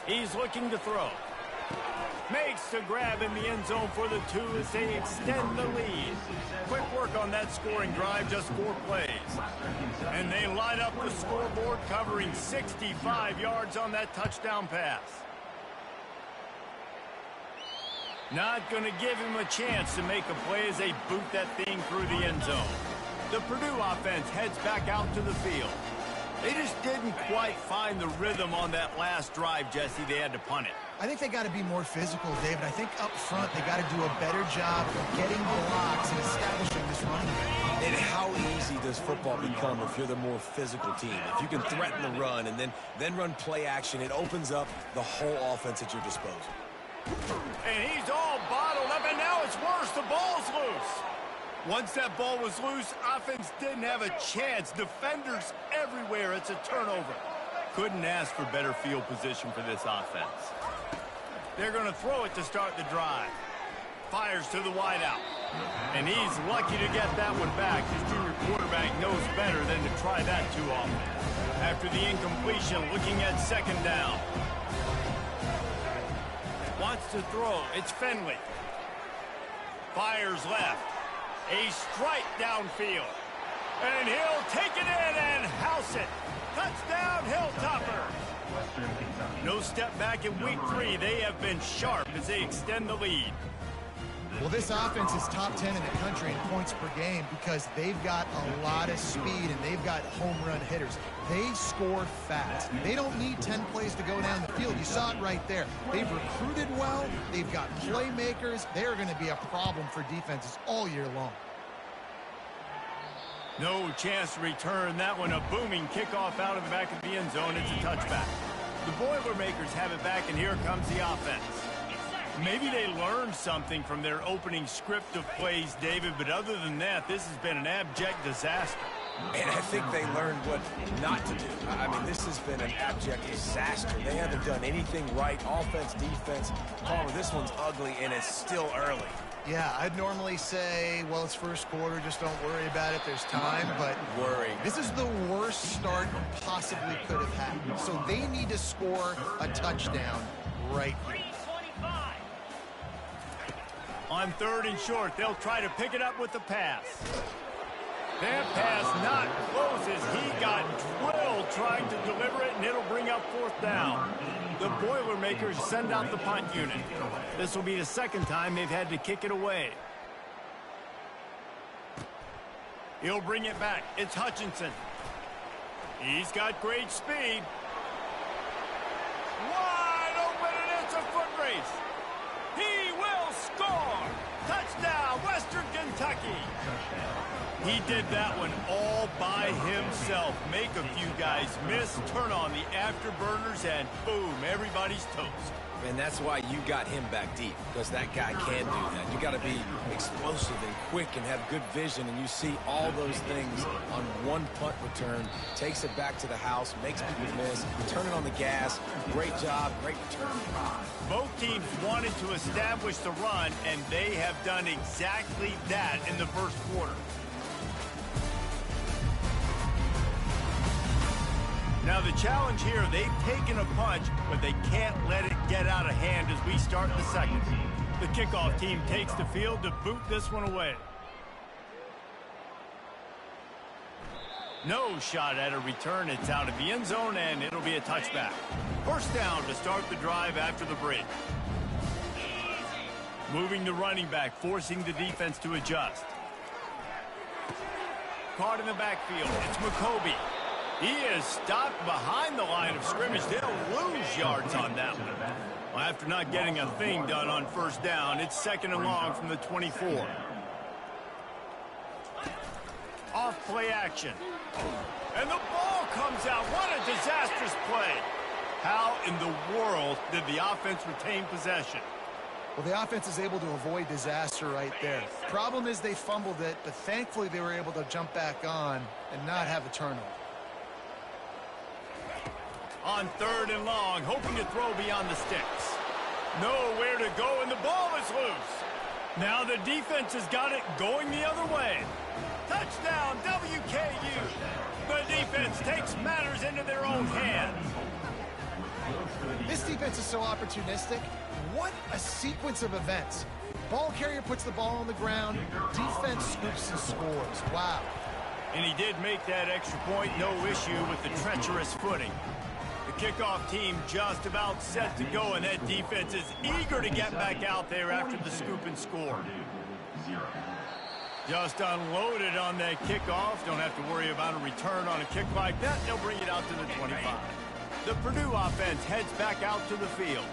He's looking to throw. Makes the grab in the end zone for the 2 as they extend the lead. Quick work on that scoring drive, just 4 plays. And they light up the scoreboard, covering 65 yards on that touchdown pass. Not going to give him a chance to make a play as they boot that thing through the end zone. The Purdue offense heads back out to the field. They just didn't quite find the rhythm on that last drive, Jesse. They had to punt it. I think they got to be more physical, David. I think up front they got to do a better job of getting blocks and establishing this run game. And how easy does football become if you're the more physical team? If you can threaten the run and then run play action, it opens up the whole offense at your disposal. And he's all bottled up, and now it's worse. The ball's loose. Once that ball was loose, offense didn't have a chance. Defenders everywhere. It's a turnover. Couldn't ask for better field position for this offense. They're going to throw it to start the drive. Fires to the wideout. And he's lucky to get that one back. His junior quarterback knows better than to try that too often. After the incompletion, looking at second down. Wants to throw. It's Fenley. Fires left. A strike downfield. And he'll take it in and house it. Touchdown, Hilltoppers. No step back in week 3. They have been sharp as they extend the lead. Well, this offense is top 10 in the country in points per game because they've got a lot of speed and they've got home run hitters. They score fast. They don't need 10 plays to go down the field. You saw it right there. They've recruited well. They've got playmakers. They're going to be a problem for defenses all year long. No chance to return that one. A booming kickoff out of the back of the end zone. It's a touchback. The Boilermakers have it back, and here comes the offense. Maybe they learned something from their opening script of plays, David, but other than that, this has been an abject disaster. And I think they learned what not to do. I mean, this has been an abject disaster. They haven't done anything right. Offense, defense. Palmer, this one's ugly, and it's still early. Yeah, I'd normally say, well, it's first quarter, just don't worry about it, there's time, but this is the worst start possibly could have happened. So they need to score a touchdown right here. On third and short, they'll try to pick it up with the pass. That pass not close as he got drilled trying to deliver it, and it'll bring up fourth down. The Boilermakers send out the punt unit. This will be the second time they've had to kick it away. He'll bring it back. It's Hutchinson. He's got great speed. Wide open, and it's a foot race. He will score. Touchdown, Western Kentucky. He did that one all by himself. Make a few guys miss, turn on the afterburners, and boom, everybody's toast. And that's why you got him back deep, because that guy can do that. You got to be explosive and quick and have good vision, and you see all those things on one punt return. Takes it back to the house, makes people miss, turn it on the gas. Great job, great return. Both teams wanted to establish the run, and they have done exactly that in the first quarter. Now the challenge here, they've taken a punch, but they can't let it get out of hand as we start the second. The kickoff team takes the field to boot this one away. No shot at a return. It's out of the end zone, and it'll be a touchback. First down to start the drive after the break. Moving the running back, forcing the defense to adjust. Caught in the backfield. It's modeCulby. He is stopped behind the line of scrimmage. They'll lose yards on that one. Well, after not getting a thing done on first down, it's 2nd and long from the 24. Off play action. And the ball comes out. What a disastrous play. How in the world did the offense retain possession? Well, the offense is able to avoid disaster right there. Problem is they fumbled it, but thankfully they were able to jump back on and not have a turnover. On 3rd and long, hoping to throw beyond the sticks. Nowhere to go, and the ball is loose. Now the defense has got it going the other way. Touchdown, WKU. The defense takes matters into their own hands. This defense is so opportunistic. What a sequence of events. Ball carrier puts the ball on the ground. Defense scoops and scores. Wow. And he did make that extra point. No issue with the treacherous footing. The kickoff team just about set to go, and that defense is eager to get back out there after the scoop and score. Just unloaded on that kickoff. Don't have to worry about a return on a kick like that. They'll bring it out to the 25. The Purdue offense heads back out to the field.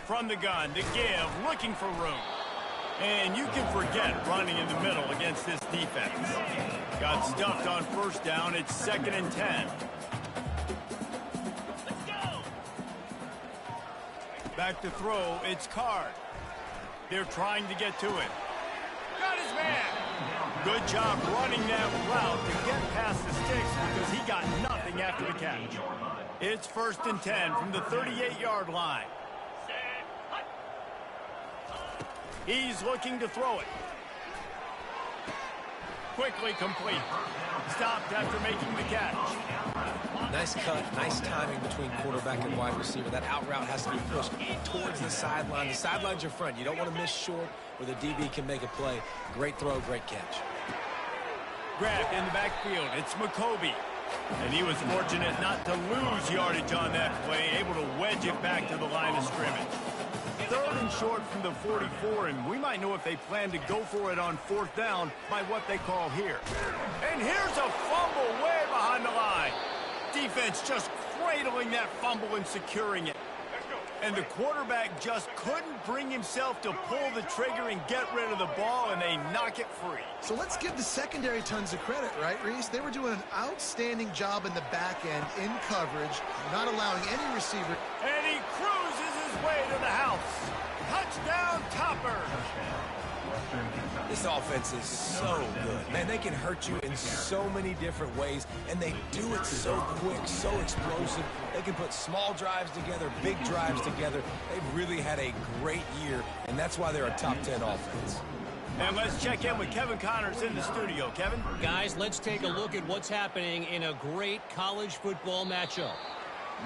From the gun, to give, looking for room. And you can forget running in the middle against this defense. Got stuffed on first down. It's 2nd and 10. Let's go. Back to throw. It's Card. They're trying to get to it. Got his man. Good job running that route to get past the sticks because he got nothing after the catch. It's 1st and 10 from the 38-yard line. He's looking to throw it. Quickly complete. Stopped after making the catch. Nice cut, nice timing between quarterback and wide receiver. That out route has to be pushed towards the sideline. The sideline's your friend. You don't want to miss short where the DB can make a play. Great throw, great catch. Grabbed in the backfield. It's modeCulby. And he was fortunate not to lose yardage on that play, able to wedge it back to the line of scrimmage. 3rd and short from the 44, and we might know if they plan to go for it on 4th down by what they call here. And here's a fumble way behind the line. Defense just cradling that fumble and securing it. And the quarterback just couldn't bring himself to pull the trigger and get rid of the ball, and they knock it free. So let's give the secondary tons of credit, right, Reese? They were doing an outstanding job in the back end, in coverage, not allowing any receiver. And he cruises his way to the house. Touchdown, Topper. This offense is so good. Man, they can hurt you in so many different ways, and they do it so quick, so explosive. They can put small drives together, big drives together. They've really had a great year, and that's why they're a top 10 offense. And let's check in with Kevin Connors in the studio. Kevin? Guys, let's take a look at what's happening in a great college football matchup.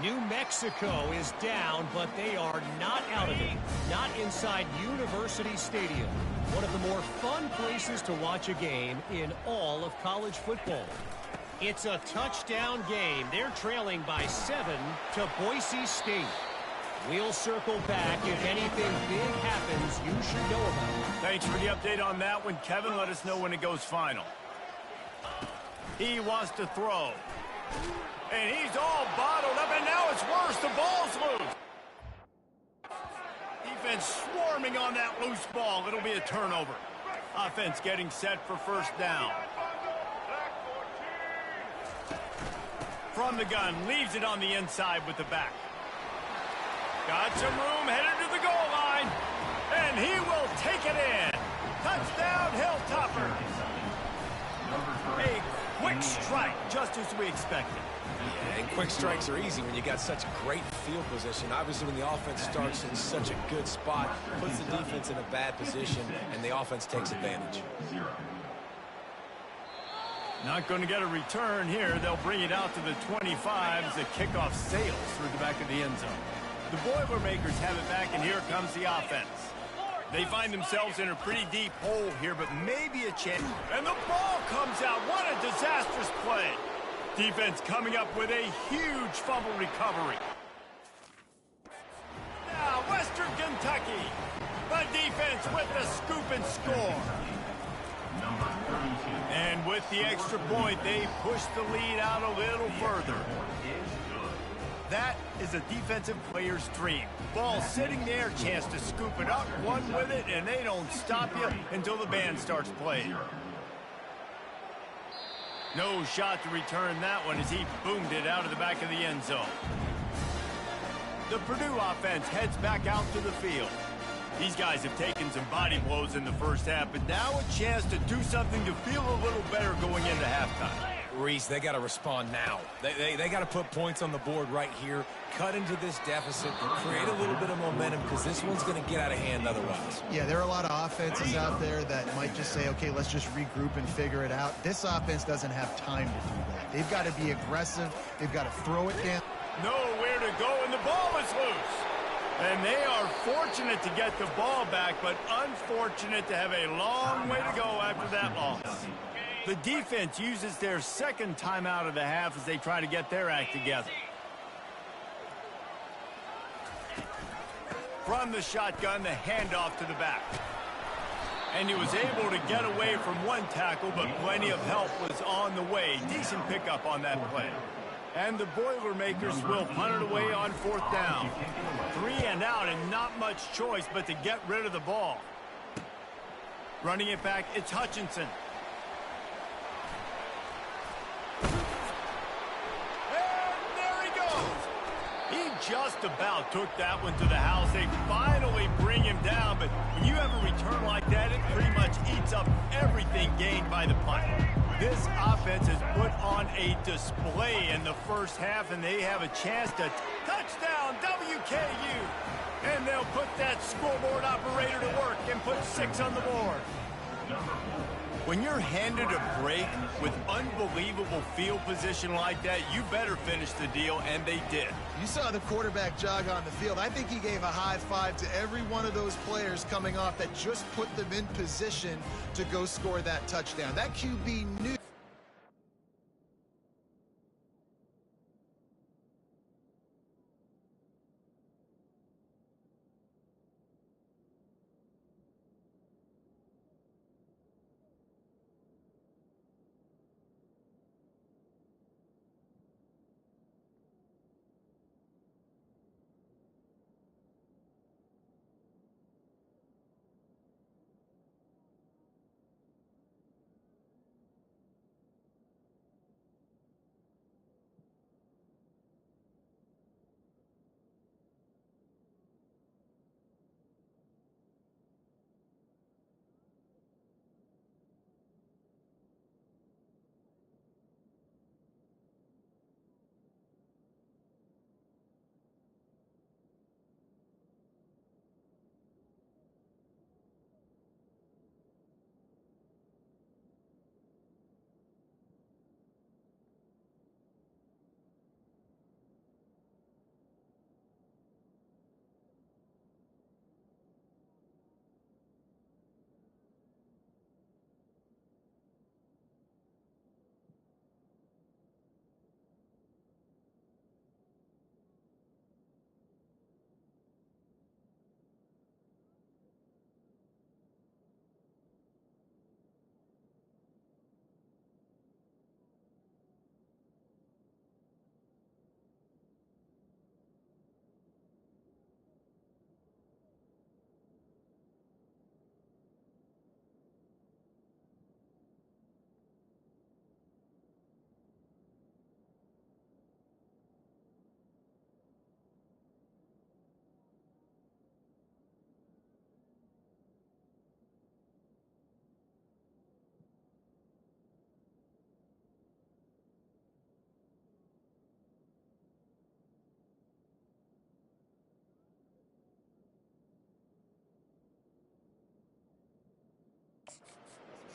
New Mexico is down, but they are not out of it. Not inside University Stadium. One of the more fun places to watch a game in all of college football. It's a touchdown game. They're trailing by 7 to Boise State. We'll circle back if anything big happens you should know about. Thanks for the update on that one, Kevin. Let us know when it goes final. He wants to throw. And he's all bottled up, and now it's worse. The ball's loose. Defense swarming on that loose ball. It'll be a turnover. Offense getting set for first down. From the gun, leaves it on the inside with the back. Got some room, headed to the goal line. And he will take it in. Touchdown, Hilltopper. A quick strike, just as we expected. Yeah, and quick strikes are easy when you got such great field position. Obviously, when the offense starts in such a good spot, puts the defense in a bad position, and the offense takes advantage. Not going to get a return here. They'll bring it out to the 25 as the kickoff sails through the back of the end zone. The Boilermakers have it back, and here comes the offense. They find themselves in a pretty deep hole here, but maybe a chance. And the ball comes out. What a disastrous play. Defense coming up with a huge fumble recovery. Now, Western Kentucky. The defense with the scoop and score. And with the extra point, they push the lead out a little further. That is a defensive player's dream. Ball sitting there, chance to scoop it up, one with it, and they don't stop you until the band starts playing. No shot to return that one as he boomed it out of the back of the end zone. The Purdue offense heads back out to the field. These guys have taken some body blows in the first half, but now a chance to do something to feel a little better going into halftime. Reese, they got to respond now. They got to put points on the board right here, cut into this deficit, create a little bit of momentum, because this one's going to get out of hand otherwise. Yeah, there are a lot of offenses out there that might just say, okay, let's just regroup and figure it out. This offense doesn't have time to do that. They've got to be aggressive. They've got to throw it down. Nowhere to go, and the ball is loose. And they are fortunate to get the ball back, but unfortunate to have a long way to go after that loss. The defense uses their second timeout of the half as they try to get their act together. From the shotgun, the handoff to the back. And he was able to get away from one tackle, but plenty of help was on the way. Decent pickup on that play. And the Boilermakers will punt it away on fourth down. 3 and out, and not much choice but to get rid of the ball. Running it back, it's Hutchinson. And there he goes. He just about took that one to the house. They finally bring him down, but when you have a return like that, it pretty much eats up everything gained by the punt. This offense has put on a display in the first half, and they have a chance to touchdown WKU. And they'll put that scoreboard operator to work and put 6 on the board. When you're handed a break with unbelievable field position like that, you better finish the deal, and they did. You saw the quarterback jog on the field. I think he gave a high five to every one of those players coming off that just put them in position to go score that touchdown. That QB knew.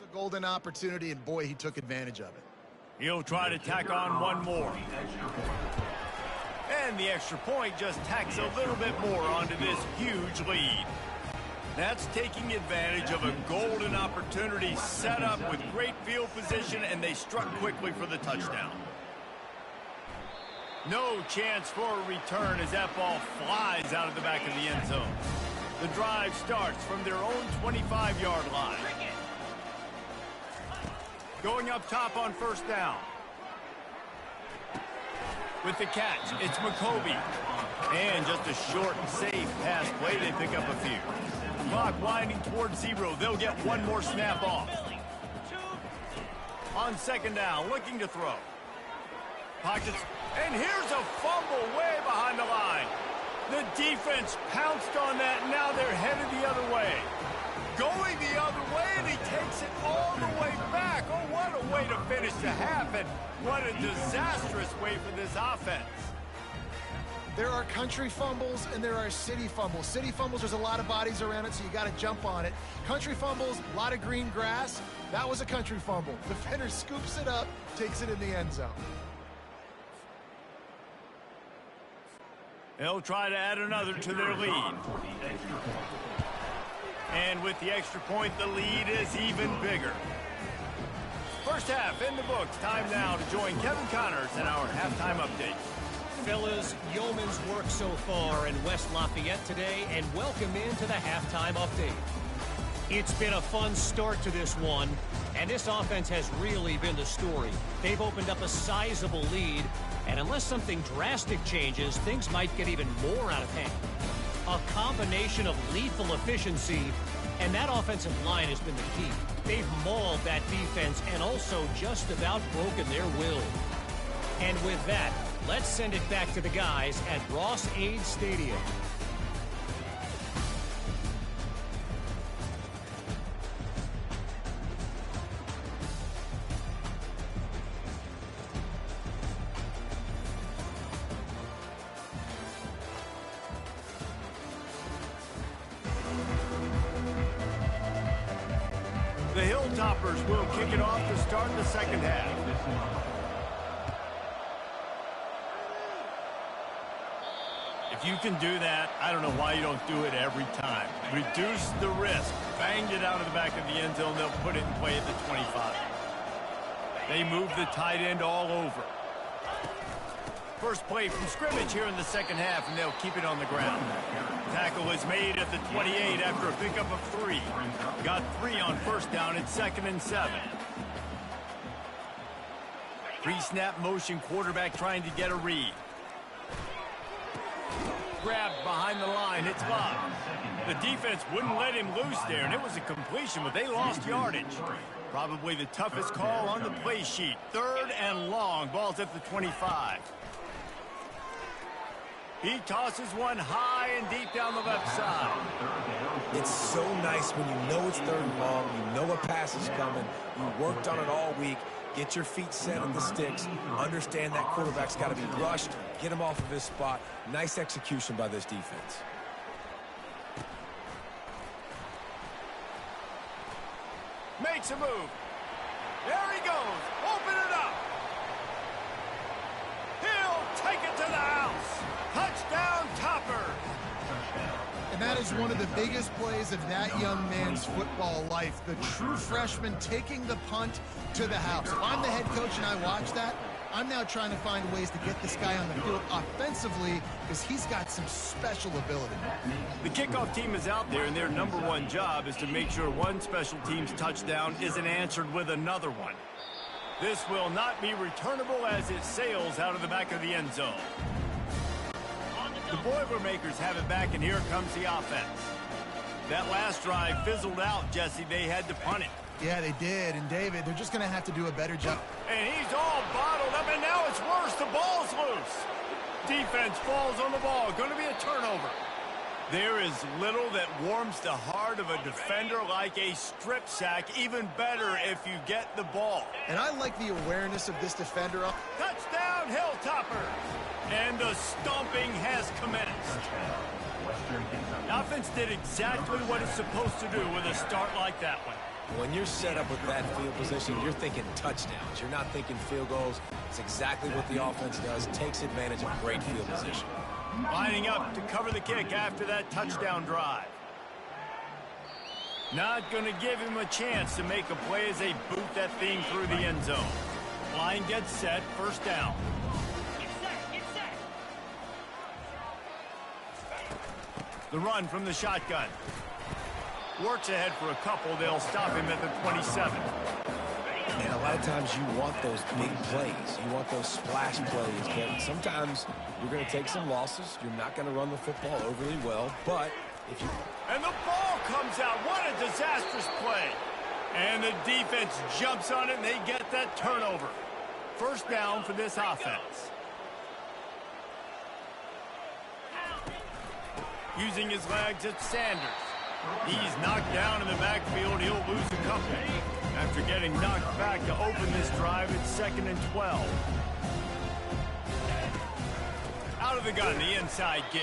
A golden opportunity, and boy, he took advantage of it. He'll try to tack on one more. And the extra point just tacks a little bit more onto this huge lead. That's taking advantage of a golden opportunity set up with great field position, and they struck quickly for the touchdown. No chance for a return as that ball flies out of the back of the end zone. The drive starts from their own 25-yard line. Going up top on first down. With the catch, it's modeCulby. And just a short and safe pass play, they pick up a few. Clock winding towards 0. They'll get one more snap off. On second down, looking to throw. Pockets, and here's a fumble way behind the line. The defense pounced on that, and now they're headed the other way. Going the other way, and he takes it all the way back. Oh, what a way to finish the half, and what a disastrous way for this offense. There are country fumbles and there are city fumbles. City fumbles, there's a lot of bodies around it, so you got to jump on it. Country fumbles, a lot of green grass. That was a country fumble. Defender scoops it up, takes it in the end zone. They'll try to add another to their lead. And with the extra point, the lead is even bigger. First half in the books. Time now to join Kevin Connors in our halftime update. Fellas, yeoman's work so far in West Lafayette today, and welcome into the halftime update. It's been a fun start to this one, and this offense has really been the story. They've opened up a sizable lead, and unless something drastic changes, things might get even more out of hand. A combination of lethal efficiency, and that offensive line has been the key. They've mauled that defense and also just about broken their will. And with that, let's send it back to the guys at Ross-Ade Stadium. The Hilltoppers will kick it off to start the second half. If you can do that, I don't know why you don't do it every time. Reduce the risk. Banged it out of the back of the end zone. They'll put it in play at the 25. They move the tight end all over. First play from scrimmage here in the second half, and they'll keep it on the ground. Tackle is made at the 28 after a pickup of 3. Got 3 on first down at 2nd and 7. Pre-snap motion, quarterback trying to get a read. Grabbed behind the line, it's Bob. The defense wouldn't let him loose there, and it was a completion, but they lost yardage. Probably the toughest call on the play sheet. 3rd and long, ball's at the 25. He tosses one high and deep down the left side. It's so nice when you know it's 3rd and long, you know a pass is coming, you worked on it all week, get your feet set at the sticks, understand that quarterback's got to be rushed, get him off of his spot. Nice execution by this defense. Makes a move. There he goes. Open it up. He'll take it to the house. Touchdown, Topper. And that is one of the biggest plays of that young man's football life. The true freshman taking the punt to the house. If I'm the head coach and I watch that, I'm now trying to find ways to get this guy on the field offensively because he's got some special ability. The kickoff team is out there, and their #1 job is to make sure one special team's touchdown isn't answered with another one. This will not be returnable as it sails out of the back of the end zone. The Boilermakers have it back, and here comes the offense. That last drive fizzled out, Jesse. They had to punt it. Yeah, they did. And, David, they're just going to have to do a better job. And he's all bottled up, and now it's worse. The ball's loose. Defense falls on the ball. Going to be a turnover. There is little that warms the heart of a defender like a strip sack. Even better if you get the ball. And I like the awareness of this defender. Touchdown, Hilltoppers. And the stomping has commenced. The offense did exactly what it's supposed to do with a start like that one. When you're set up with that field position, you're thinking touchdowns. You're not thinking field goals. It's exactly what the offense does. Takes advantage of great field position. Lining up to cover the kick after that touchdown drive. Not going to give him a chance to make a play as they boot that thing through the end zone. Line gets set, first down. The run from the shotgun. Works ahead for a couple. They'll stop him at the 27. And a lot of times you want those big plays. You want those splash plays. But sometimes you're going to take some losses. You're not going to run the football overly well. But if you... And the ball comes out. What a disastrous play. And the defense jumps on it, and they get that turnover. First down for this offense. Using his legs, it's Sanders. He's knocked down in the backfield. He'll lose a couple. After getting knocked back to open this drive, it's 2nd and 12. Out of the gun, the inside give.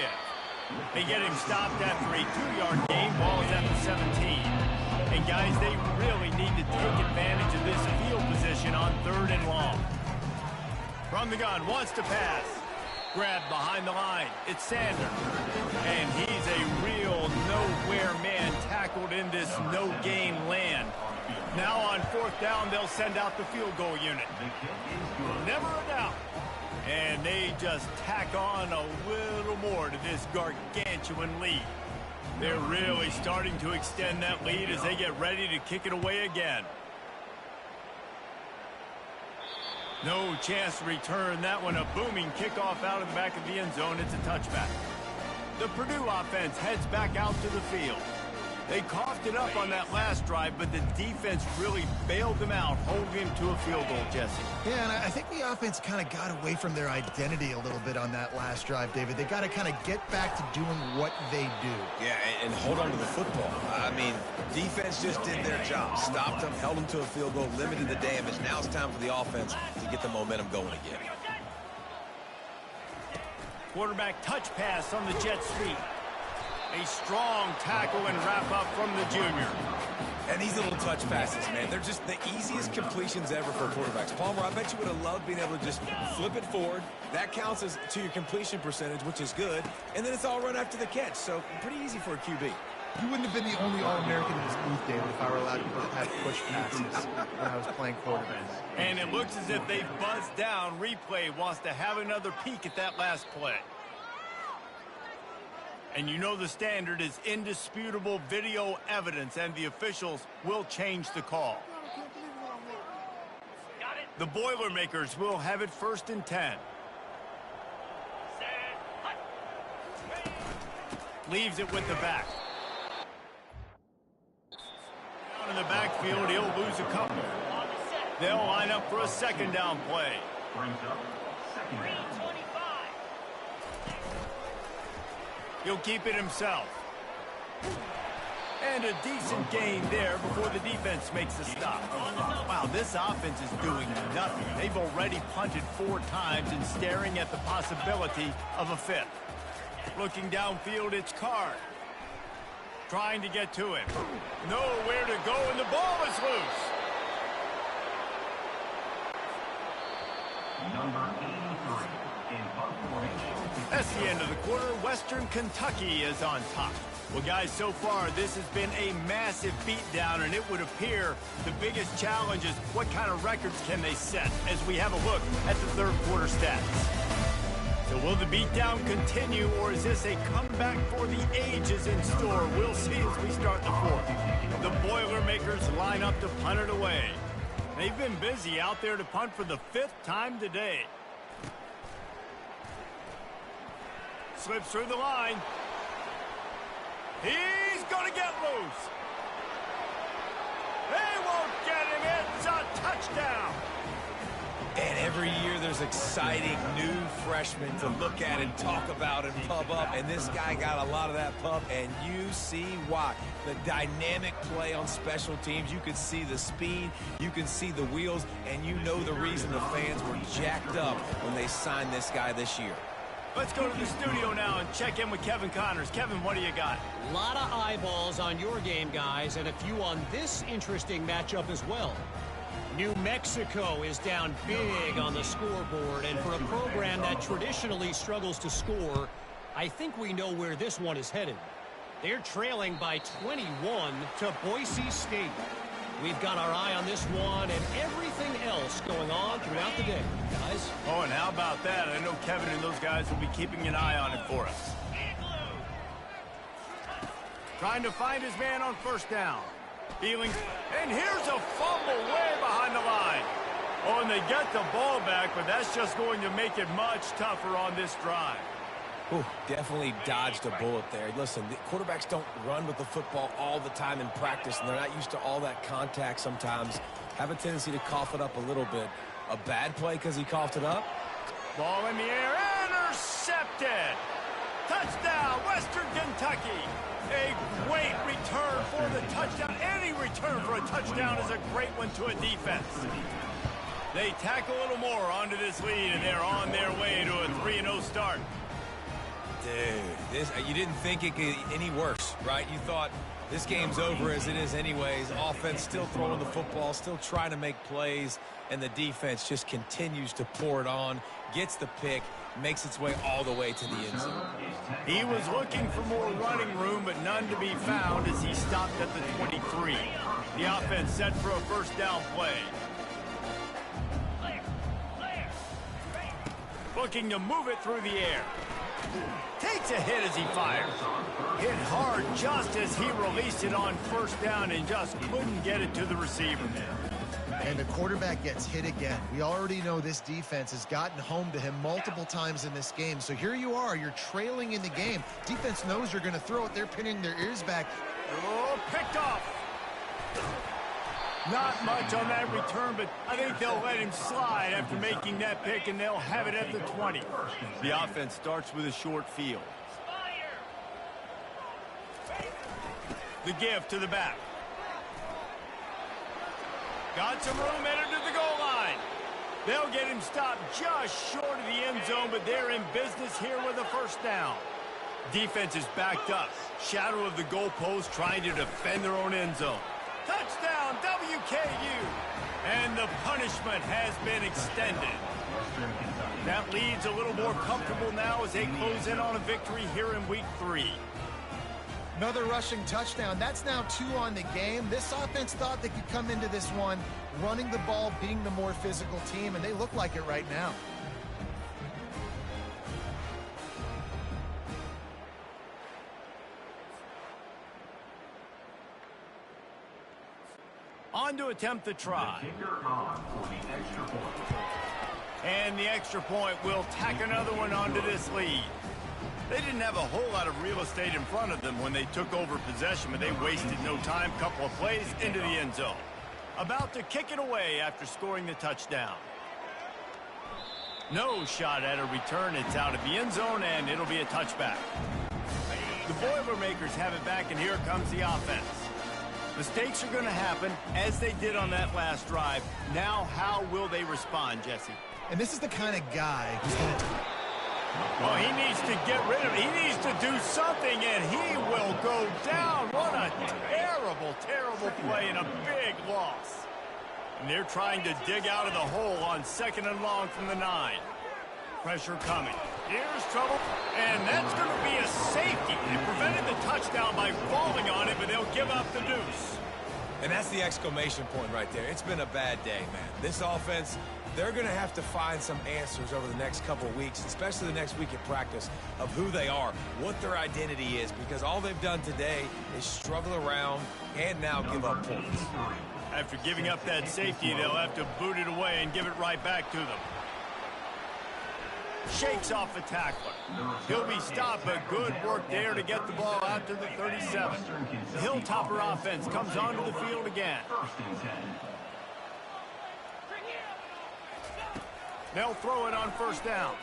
They get him stopped after a 2-yard gain. Ball is at the 17. And guys, they really need to take advantage of this field position on 3rd and long. From the gun, wants to pass. Grabbed behind the line. It's Sanders. And he's a real nowhere man tackled in this no-gain land. Now on 4th down, they'll send out the field goal unit. Never a doubt. And they just tack on a little more to this gargantuan lead. They're really starting to extend that lead as they get ready to kick it away again. No chance to return that one. A booming kickoff out of the back of the end zone. It's a touchback. The Purdue offense heads back out to the field. They coughed it up on that last drive, but the defense really bailed them out, holding him to a field goal, Jesse. Yeah, and I think the offense kind of got away from their identity a little bit on that last drive, David. They got to kind of get back to doing what they do. Yeah, and hold on to the football. I mean, defense just did their job. Stopped them, held them to a field goal, limited the damage. Now it's time for the offense to get the momentum going again. Quarterback touch pass on the jet sweep. A strong tackle and wrap up from the junior. And these little touch passes, man, they're just the easiest completions ever for quarterbacks. Palmer, I bet you would have loved being able to just flip it forward. That counts as to your completion percentage, which is good. And then it's all run after the catch. So pretty easy for a QB. You wouldn't have been the only All-American in this booth, David, if I were allowed to have push passes when I was playing quarterback. And it looks as if they've buzzed down. Replay wants to have another peek at that last play. And you know the standard is indisputable video evidence, and the officials will change the call. The Boilermakers will have it 1st and 10. Leaves it with the back. Down in the backfield, he'll lose a couple. They'll line up for a 2nd down play. Brings up 2nd down. He'll keep it himself. And a decent gain there before the defense makes the stop. Wow, this offense is doing nothing. They've already punted 4 times and staring at the possibility of a 5th. Looking downfield, it's Carr. Trying to get to him. Nowhere to go, and the ball is loose. Number 83 in punt formation. That's the end of the quarter. Western Kentucky is on top. Well, guys, so far, this has been a massive beatdown, and it would appear the biggest challenge is what kind of records can they set as we have a look at the 3rd quarter stats. So will the beatdown continue, or is this a comeback for the ages in store? We'll see as we start the 4th. The Boilermakers line up to punt it away. They've been busy out there to punt for the 5th time today. Slips through the line. He's going to get loose. They won't get him. It's a touchdown. And every year there's exciting new freshmen to look at and talk about and pub up. And this guy got a lot of that pub, and you see why. The dynamic play on special teams. You can see the speed. You can see the wheels. And you know the reason the fans were jacked up when they signed this guy this year. Let's go to the studio now and check in with Kevin Connors. Kevin, what do you got? A lot of eyeballs on your game, guys, and a few on this interesting matchup as well. New Mexico is down big on the scoreboard, and for a program that traditionally struggles to score, I think we know where this one is headed. They're trailing by 21 to Boise State. We've got our eye on this one and everything else going on throughout the day, guys. Oh, and how about that? I know Kevin and those guys will be keeping an eye on it for us. Trying to find his man on first down. Feeling, and here's a fumble way behind the line. Oh, and they get the ball back, but that's just going to make it much tougher on this drive. Ooh, definitely dodged a bullet there. Listen, the quarterbacks don't run with the football all the time in practice, and they're not used to all that contact sometimes. Have a tendency to cough it up a little bit. A bad play because he coughed it up? Ball in the air, intercepted. Touchdown, Western Kentucky. A great return for the touchdown. Any return for a touchdown is a great one to a defense. They tack a little more onto this lead, and they're on their way to a 3-0 start. Dude, you didn't think it could get any worse, right? You thought this game's over as it is anyways. Offense still throwing the football, still trying to make plays, and the defense just continues to pour it on, gets the pick, makes its way all the way to the end zone. He was looking for more running room, but none to be found as he stopped at the 23. The offense set for a first down play. Looking to move it through the air. Takes a hit as he fires. Hit hard just as he released it on first down and just couldn't get it to the receiver. And the quarterback gets hit again. We already know this defense has gotten home to him multiple times in this game. So here you are, you're trailing in the game. Defense knows you're going to throw it. They're pinning their ears back. Oh, picked off. Not much on that return, but I think they'll let him slide after making that pick, and they'll have it at the 20. The offense starts with a short field. The give to the back. Got some room, entered to the goal line. They'll get him stopped just short of the end zone, but they're in business here with a first down. Defense is backed up. Shadow of the goalpost trying to defend their own end zone. Touchdown, WKU. And the punishment has been extended. That lead's a little more comfortable now as they close in on a victory here in week 3. Another rushing touchdown. That's now 2 on the game. This offense thought they could come into this one running the ball, being the more physical team, and they look like it right now. On to attempt the try. And the extra point will tack another one onto this lead. They didn't have a whole lot of real estate in front of them when they took over possession, but they wasted no time. Couple of plays into the end zone. About to kick it away after scoring the touchdown. No shot at a return. It's out of the end zone, and it'll be a touchback. The Boilermakers have it back, and here comes the offense. Mistakes are going to happen, as they did on that last drive. Now, how will they respond, Jesse? And this is the kind of guy who's going to... Well, he needs to get rid of it. He needs to do something, and he will go down. What a terrible, terrible play and a big loss. And they're trying to dig out of the hole on 2nd and long from the 9. Pressure coming. Here's trouble, and that's going to be a safety. They prevented the touchdown by falling on it, but they'll give up the deuce. And that's the exclamation point right there. It's been a bad day, man. This offense, they're going to have to find some answers over the next couple of weeks, especially the next week at practice, of who they are, what their identity is, because all they've done today is struggle around and now give up points. After giving up that safety, they'll have to boot it away and give it right back to them. Shakes off the tackler. He'll be stopped, but good work there to get the ball out to the 37. The Hilltopper offense comes onto the field again. They'll throw it on first down.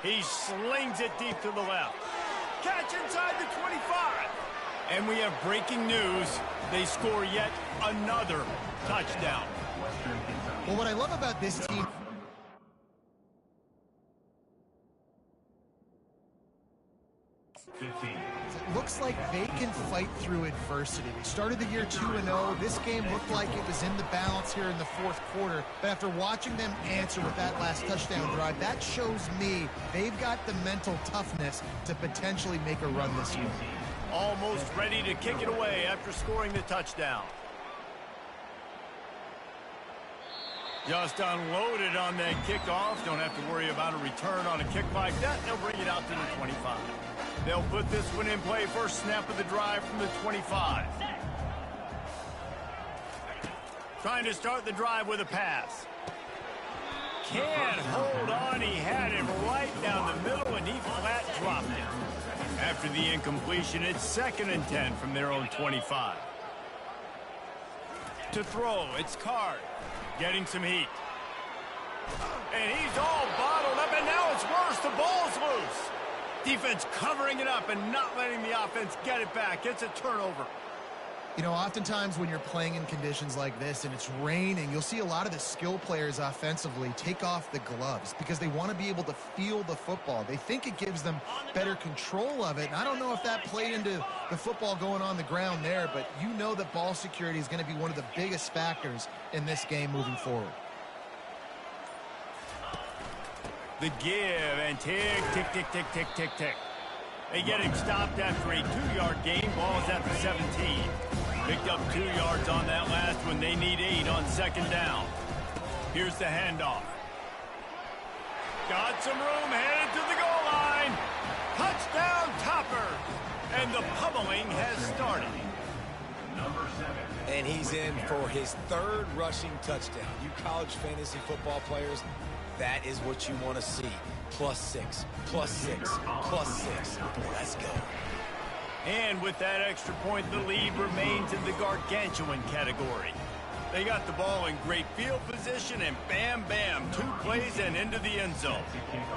He slings it deep to the left. Catch inside the 25. And we have breaking news. They score yet another touchdown. Well, what I love about this team... 15. It looks like they can fight through adversity. They started the year 2-0. This game looked like it was in the balance here in the fourth quarter. But after watching them answer with that last touchdown drive, that shows me they've got the mental toughness to potentially make a run this year. Almost ready to kick it away after scoring the touchdown. Just unloaded on that kickoff. Don't have to worry about a return on a kick like that. They'll bring it out to the 25. They'll put this one in play first snap of the drive from the 25. Trying to start the drive with a pass. Can't hold on. He had him right down the middle, and he flat dropped it. After the incompletion, it's 2nd and 10 from their own 25. To throw, it's Card. Getting some heat. And he's all bottled up, and now it's worse. The ball's loose. Defense covering it up and not letting the offense get it back. It's a turnover. You know, oftentimes when you're playing in conditions like this and it's raining, you'll see a lot of the skill players offensively take off the gloves because they want to be able to feel the football. They think it gives them better control of it. And I don't know if that played into the football going on the ground there, but you know that ball security is going to be one of the biggest factors in this game moving forward. The give and tick, tick, tick, tick, tick, tick, tick. They get him stopped after a 2-yard gain. Ball is at the 17. Picked up 2 yards on that last one. They need 8 on 2nd down. Here's the handoff. Got some room, headed to the goal line. Touchdown, Topper. And the pummeling has started. Number 7. And he's in for his 3rd rushing touchdown. You college fantasy football players, that is what you want to see. +6, +6, +6. Let's go. And with that extra point, the lead remains in the gargantuan category. They got the ball in great field position, and bam, bam, 2 plays and into the end zone.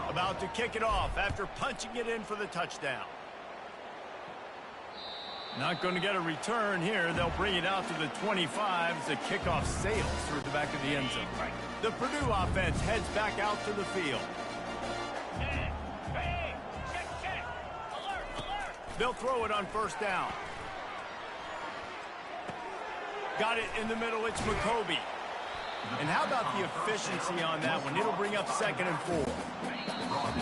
About to kick it off after punching it in for the touchdown. Not going to get a return here. They'll bring it out to the 25 as the kickoff sails through the back of the end zone. The Purdue offense heads back out to the field. They'll throw it on 1st down. Got it in the middle. It's McCoby. And how about the efficiency on that one? It'll bring up 2nd and 4.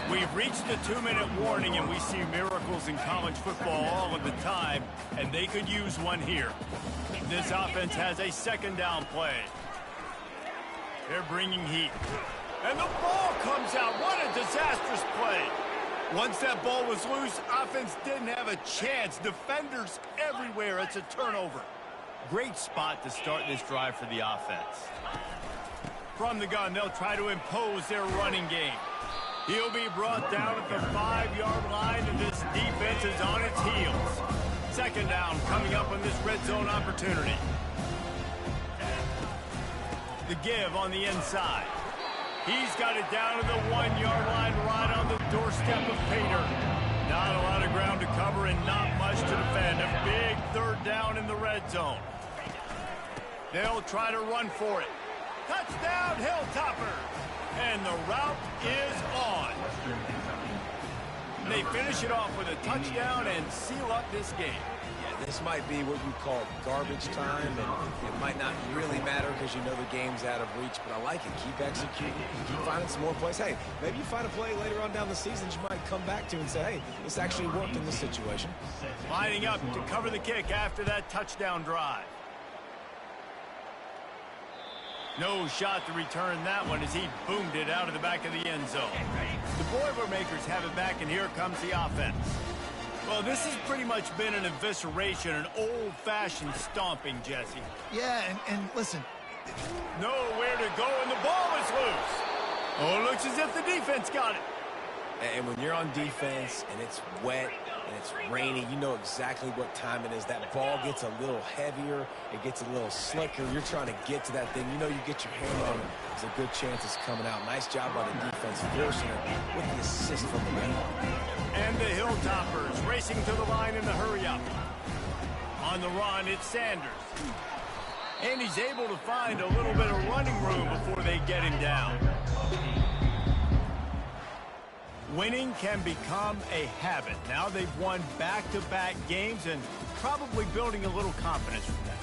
We've reached the 2-minute warning, and we see miracles in college football all of the time, and they could use one here. This offense has a 2nd down play. They're bringing heat. And the ball comes out. What a disastrous play. Once that ball was loose, offense didn't have a chance. Defenders everywhere. It's a turnover. Great spot to start this drive for the offense. From the gun, they'll try to impose their running game. He'll be brought down at the 5-yard line, and this defense is on its heels. 2nd down coming up on this red zone opportunity. The give on the inside. He's got it down to the 1-yard line right on the doorstep of Pater. Not a lot of ground to cover and not much to defend. A big 3rd down in the red zone. They'll try to run for it. Touchdown, Hilltopper. And the route is on. They finish it off with a touchdown and seal up this game. This might be what you call garbage time, and it might not really matter because you know the game's out of reach, but I like it. Keep executing. Keep finding some more plays. Hey, maybe you find a play later on down the season you might come back to and say, hey, this actually worked in this situation. Lining up to cover the kick after that touchdown drive. No shot to return that one as he boomed it out of the back of the end zone. The Boilermakers have it back, and here comes the offense. Well, this has pretty much been an evisceration, an old-fashioned stomping, Jesse. Yeah, and listen. Nowhere to go, and the ball is loose. Oh, it looks as if the defense got it. And when you're on defense and it's wet and it's rainy, you know exactly what time it is. That ball gets a little heavier. It gets a little slicker. You're trying to get to that thing. You know you get your hand on it. There's a good chance it's coming out. Nice job by the defense forcing it with the assist from the man. And the Hilltoppers racing to the line in the hurry-up. On the run, it's Sanders. And he's able to find a little bit of running room before they get him down. Winning can become a habit. Now they've won back-to-back games and probably building a little confidence from that.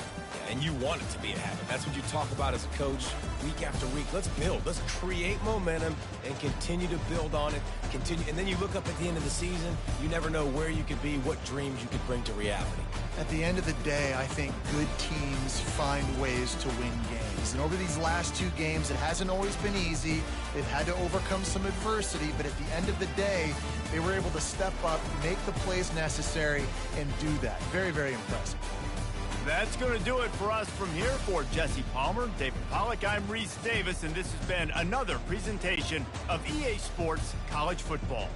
And you want it to be a habit. That's what you talk about as a coach week after week. Let's build. Let's create momentum and continue to build on it. And then you look up at the end of the season, you never know where you could be, what dreams you could bring to reality. At the end of the day, I think good teams find ways to win games. And over these last 2 games, it hasn't always been easy. They've had to overcome some adversity, but at the end of the day, they were able to step up, make the plays necessary, and do that. Very, very impressive. That's going to do it for us from here. For Jesse Palmer, David Pollack, I'm Reese Davis, and this has been another presentation of EA Sports College Football.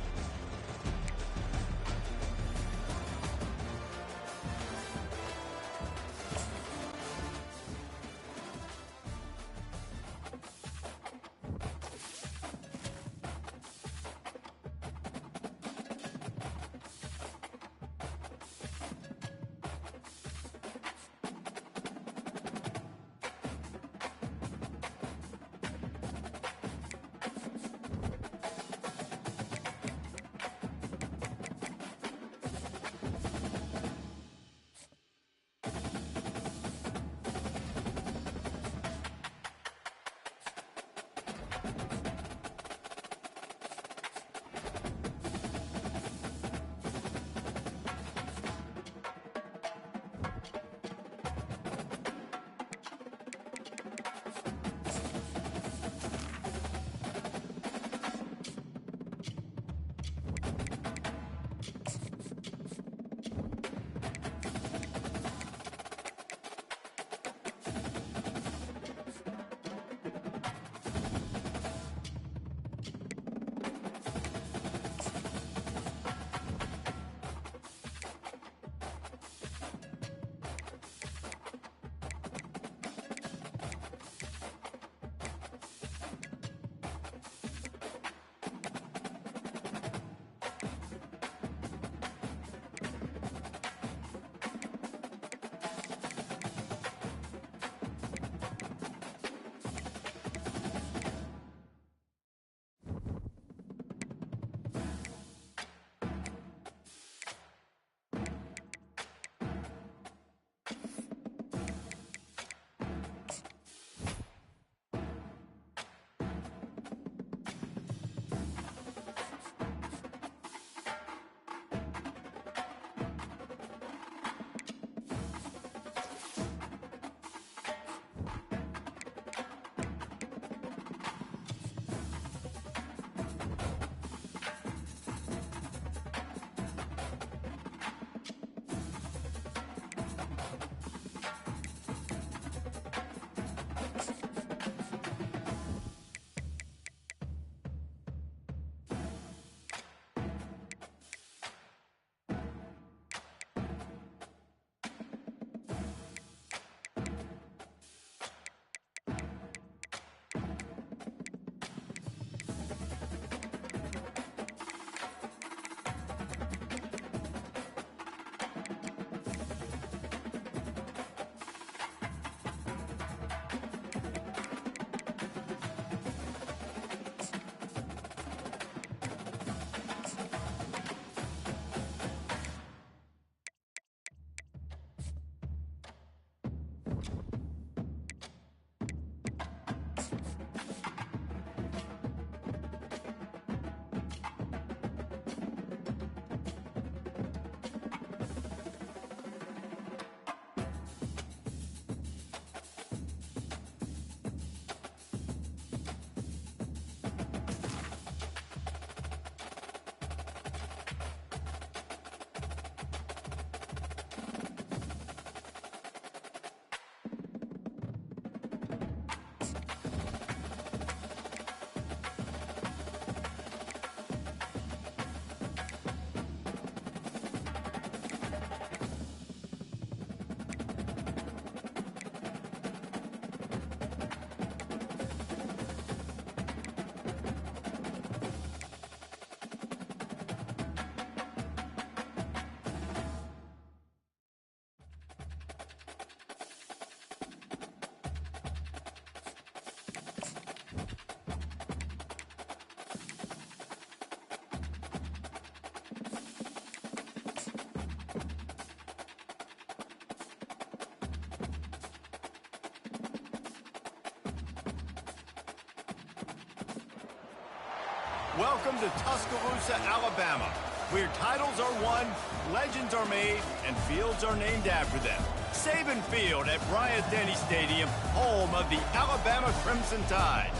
Welcome to Tuscaloosa, Alabama, where titles are won, legends are made, and fields are named after them. Saban Field at Bryant-Denny Stadium, home of the Alabama Crimson Tide.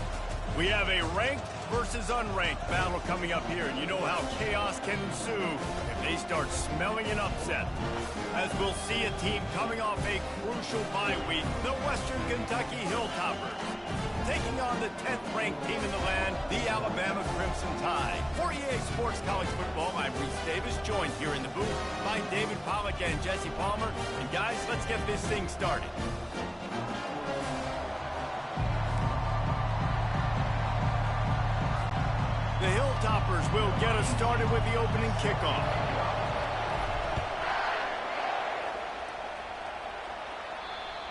We have a ranked versus unranked battle coming up here, and you know how chaos can ensue if they start smelling an upset. As we'll see a team coming off a crucial bye week, the Western Kentucky Hilltoppers, taking on the 10th-ranked team in the land, the Alabama Crimson Tide. For EA Sports College Football, I'm Reese Davis, joined here in the booth by David Pollack and Jesse Palmer. And guys, let's get this thing started. The Hilltoppers will get us started with the opening kickoff.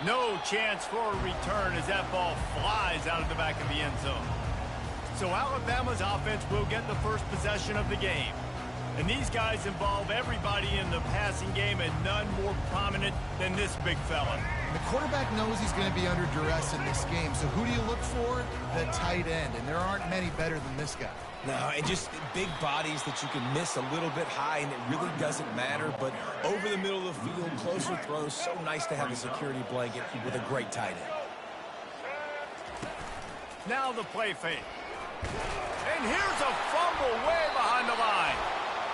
No chance for a return as that ball flies out of the back of the end zone. So Alabama's offense will get the first possession of the game. And these guys involve everybody in the passing game, and none more prominent than this big fella. The quarterback knows he's going to be under duress in this game, so who do you look for? The tight end, and there aren't many better than this guy. No, and just big bodies that you can miss a little bit high, and it really doesn't matter. But over the middle of the field, closer throws, so nice to have a security blanket with a great tight end. Now the play fake. And here's a fumble way behind the line.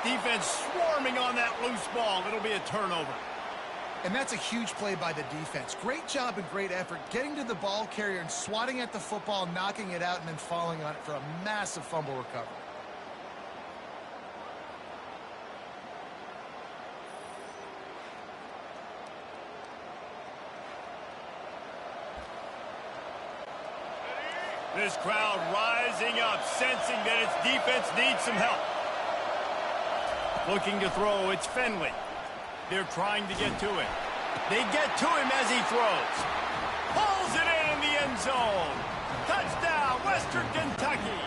Defense swarming on that loose ball. It'll be a turnover. And that's a huge play by the defense. Great job and great effort getting to the ball carrier and swatting at the football, knocking it out, and then falling on it for a massive fumble recovery. This crowd rising up, sensing that its defense needs some help. Looking to throw, it's Finley. They're trying to get to him. They get to him as he throws. Pulls it in the end zone. Touchdown, Western Kentucky.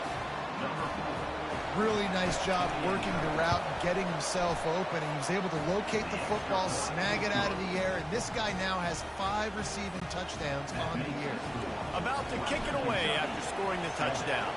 Really nice job working the route and getting himself open. And he was able to locate the football, snag it out of the air, and this guy now has 5 receiving touchdowns on the year. About to kick it away after scoring the touchdown.